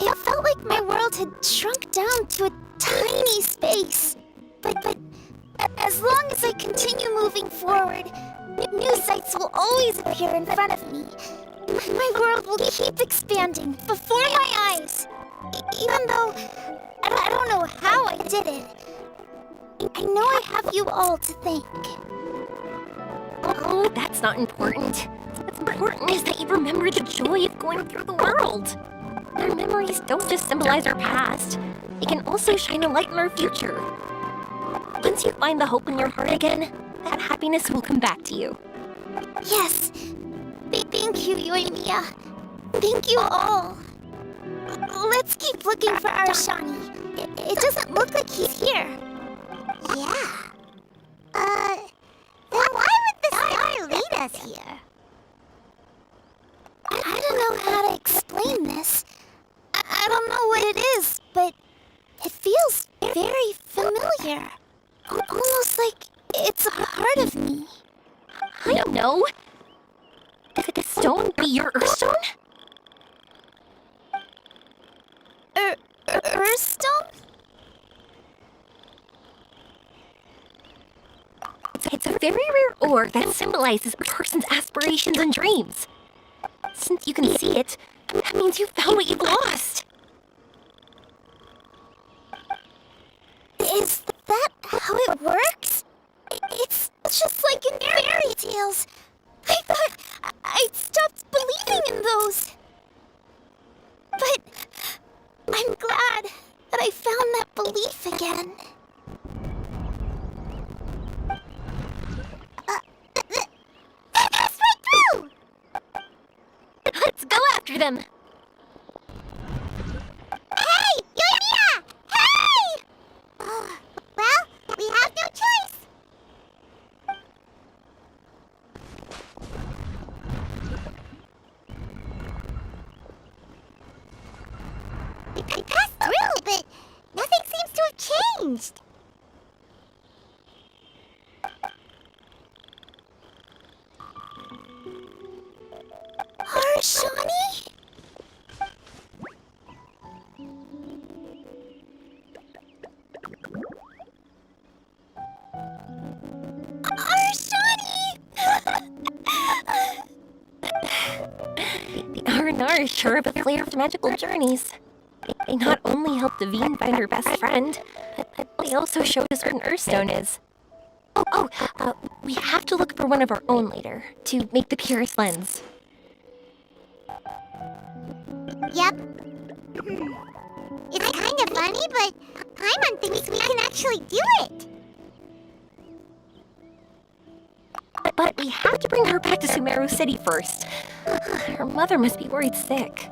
it felt like my world had shrunk down to a tiny space. But as long as I continue moving forward, new sights will always appear in front of me. My world will keep expanding before my eyes. Even though I don't know how I did it. I know I have you all to thank. Oh, that's not important. What's important is that you remember the joy of going through the world. Our memories don't just symbolize our past. They can also shine a light on our future. Once you find the hope in your heart again, that happiness will come back to you. Yes. Thank you, Yoimiya. Thank you all. Let's keep looking for Arashani. It doesn't look like he's here. Yeah. Then why would the star lead us here? I don't know how to explain this. I don't know what it is, but it feels very familiar. Almost like it's a part of me. I don't know. Could the stone be your Earthstone? Earthstone? It's a very rare ore that symbolizes a person's aspirations and dreams. Since you can see it, that means you found what you've lost. Is that how it works? It's just like in fairy tales. I thought I'd stopped believing in those. But I'm glad that I found that belief again. That's right through! Let's go after them. Hey! Yoimiya! Hey! Well, we have no choice. We passed through, but nothing seems to have changed. Arashani? The R&R is sure of a flair for magical journeys. They not only helped Devine find her best friend, but they also showed us where an Earthstone is. We have to look for one of our own later, to make the purest lens. Yep. It's kind of funny, but Paimon thinks we can actually do it. But we have to bring her back to Sumeru City first. Her mother must be worried sick.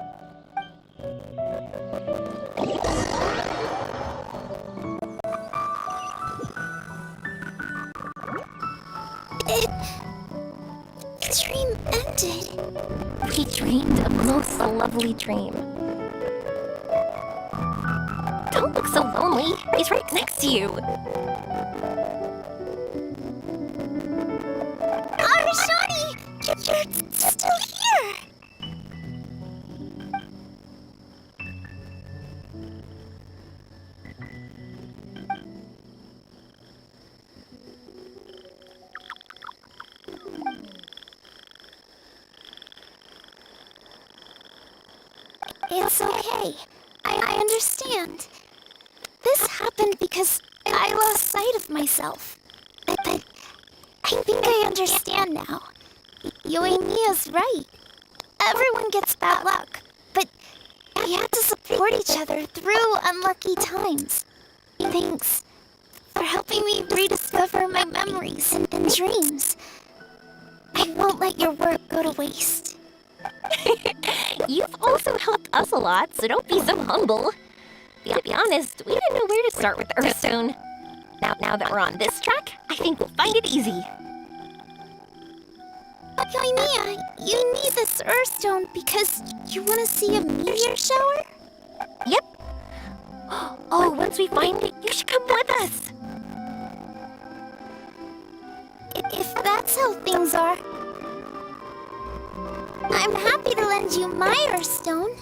The dream ended. We dreamed a most lovely dream. Don't look so lonely. He's right next to you. Arashani! You're still here! It's okay. I understand. This happened because I lost sight of myself. But I think I understand now. Yoimiya's right. Everyone gets bad luck, but we have to support each other through unlucky times. Thanks for helping me rediscover my memories and dreams. I won't let your work go to waste. You've also helped us a lot, so don't be so humble. To be honest, we didn't know where to start with Earthstone. Now that we're on this track, I think we'll find it easy. Yoimiya, you need this Earthstone because you want to see a meteor shower? Yep. Oh, once we find it, you should come with us. If that's how things are, I'm happy to lend you my Earthstone.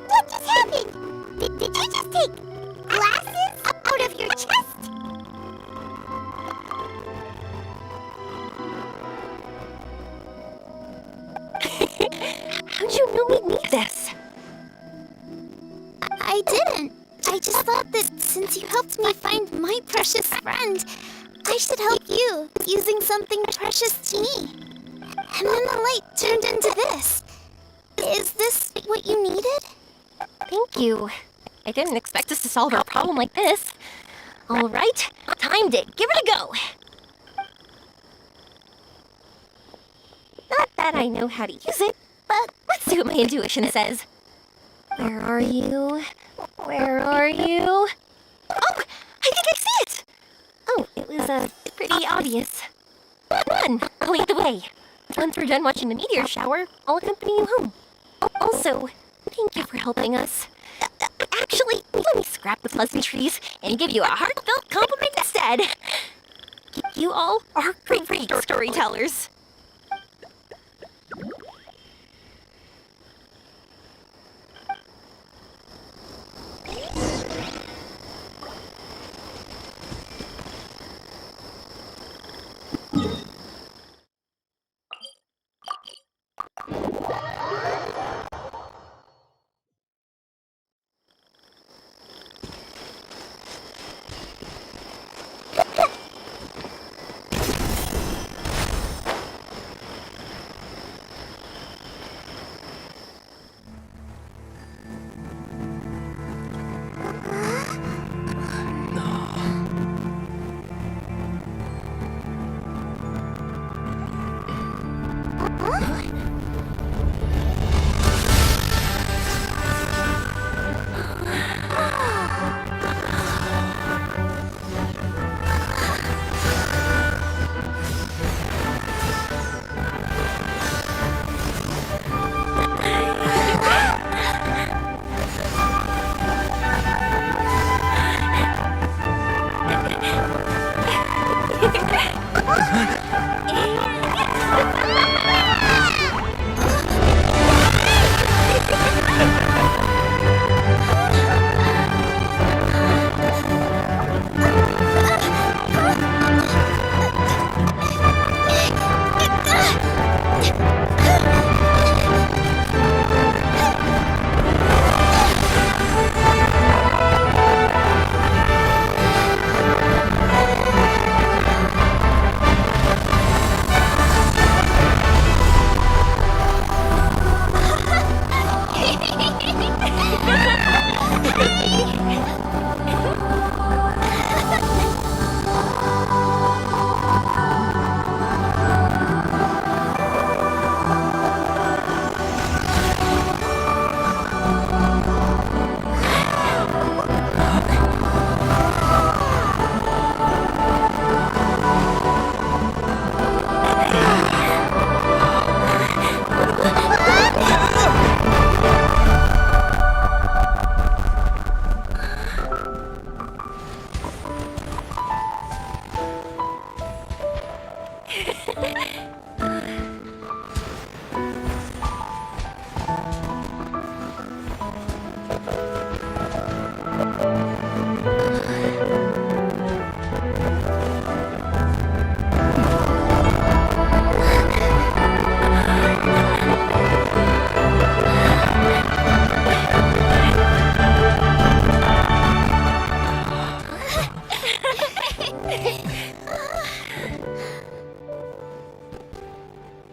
What just happened? Did you just take glasses out of your chest? How'd you we'd need this. I didn't. I just thought that since you helped me find my precious friend, I should help you using something precious to me. And then the light turned into this. Is this what you needed? Thank you. I didn't expect us to solve our problem like this. All right, timed it. Give it a go. Not that I know how to use it, but let's see what my intuition says. Where are you? Where are you? Oh, I think I see it! Oh, it was, pretty obvious. Run! I'll lead the way. Once we're done watching the meteor shower, I'll accompany you home. Also, thank you for helping us. Actually, let me scrap the pleasantries and give you a heartfelt compliment instead. You all are great storytellers.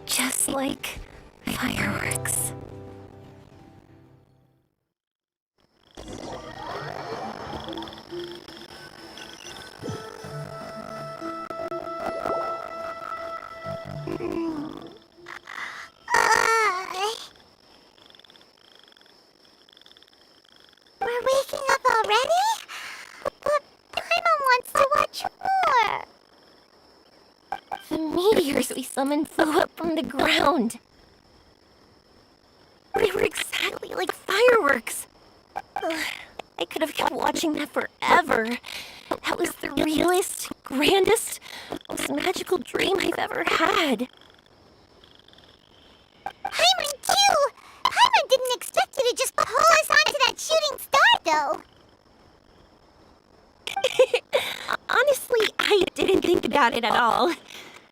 Just like fireworks. We're waking up already? But Paimon wants to watch more. The meteors we summoned flew up from the ground. They were exactly like fireworks. Ugh, I could have kept watching that forever. That was the realest, grandest, most magical dream I've ever had. Paimon too! Paimon didn't expect you to just pull us onto that shooting star, though. Honestly, I didn't think about it at all.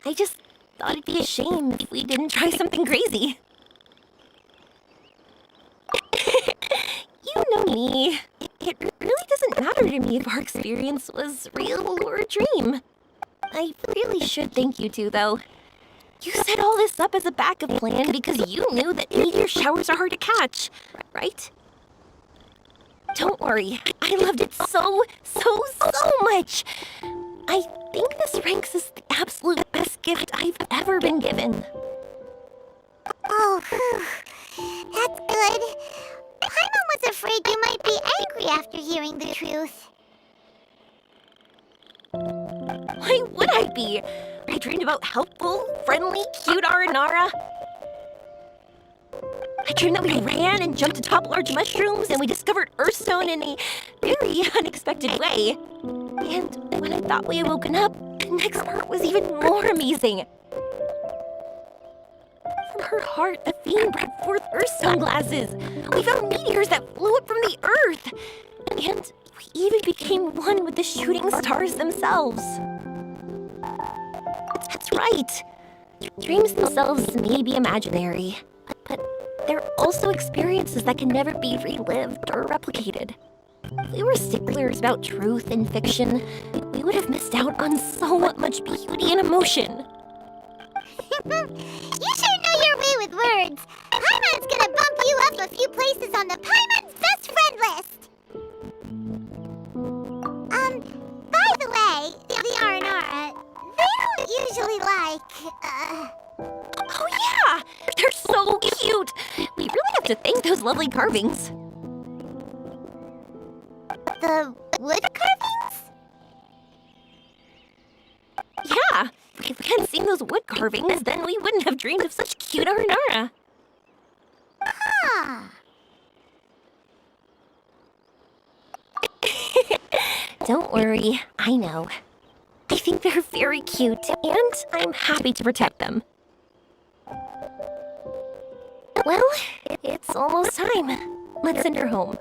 I just thought it'd be a shame if we didn't try something crazy. know me. It really doesn't matter to me if our experience was real or a dream. I really should thank you two, though. You set all this up as a backup plan because you knew that meteor showers are hard to catch, right? Don't worry, I loved it so much. I think this ranks as the absolute best gift I've ever been given. Oh, that's good. Paimon was afraid you might be angry after hearing the truth. Why would I be? I dreamed about helpful, friendly, cute Aranara. I dreamed that we ran and jumped atop large mushrooms and we discovered Earthstone in a very unexpected way. And when I thought we had woken up, the next part was even more amazing. From her heart, the fiend brought forth Earthstone glasses. We found meteors that flew up from the Earth. And we even became one with the shooting stars themselves. That's right. Dreams themselves may be imaginary, but they're also experiences that can never be relived or replicated. If we were sticklers about truth and fiction, we would have missed out on so much beauty and emotion. You sure know your way with words. Paimon's gonna bump you up a few places on the Paimon's best friend list. By the way, the Aranara, they don't usually Oh yeah! They're so cute! We really have to thank those lovely carvings. the wood carvings? Yeah! If we hadn't seen those wood carvings, then we wouldn't have dreamed of such cute Aranara. Ah. Don't worry, I know. I think they're very cute, and I'm happy to protect them. Well, it's almost time. Let's send her home.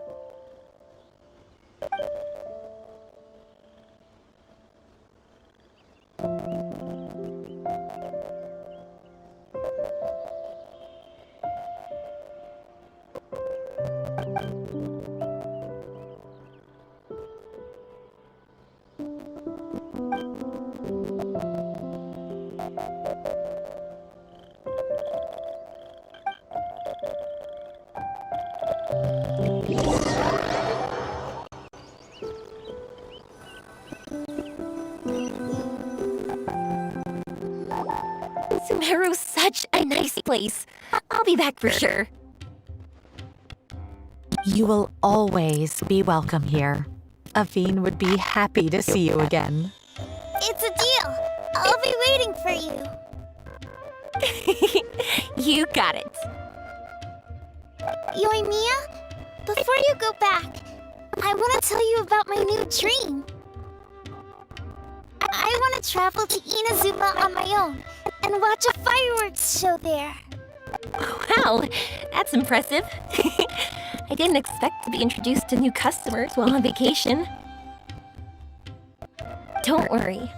Sumeru's such a nice place. I'll be back for sure. You will always be welcome here. Aveen would be happy to see you again. It's a deal. I'll be waiting for you. You got it. Yoimiya, before you go back, I want to tell you about my new dream. I want to travel to Inazuma on my own and watch a fireworks show there. Wow, that's impressive. I didn't expect to be introduced to new customers while on vacation. Don't worry,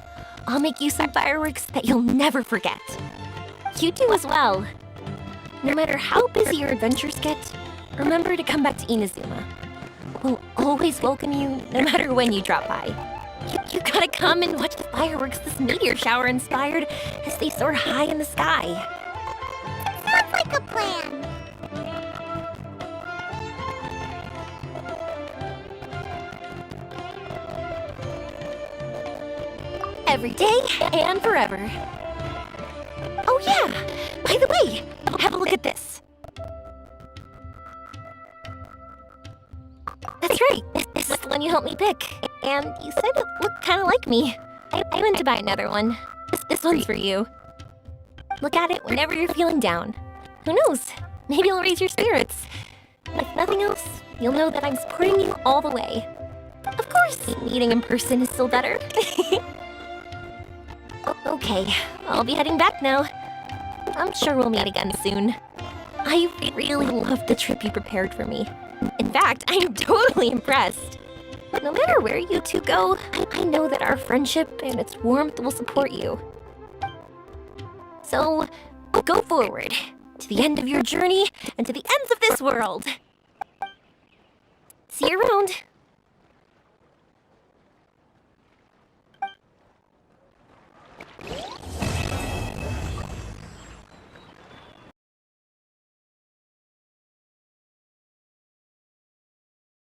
I'll make you some fireworks that you'll never forget. You do as well. No matter how busy your adventures get, remember to come back to Inazuma. We'll always welcome you no matter when you drop by. You gotta come and watch the fireworks this meteor shower inspired as they soar high in the sky. Sounds like a plan. Every day and forever. Oh yeah, by the way, have a look at this. That's right, this is the one you helped me pick. And you said it looked kind of like me. I went to buy another one. This one's for you. Look at it whenever you're feeling down. Who knows? Maybe it'll raise your spirits. If nothing else, you'll know that I'm supporting you all the way. Of course, meeting in person is still better. Okay, I'll be heading back now. I'm sure we'll meet again soon. I really loved the trip you prepared for me. In fact, I'm totally impressed. But no matter where you two go, I know that our friendship and its warmth will support you. So, go forward, to the end of your journey and to the ends of this world. See you around.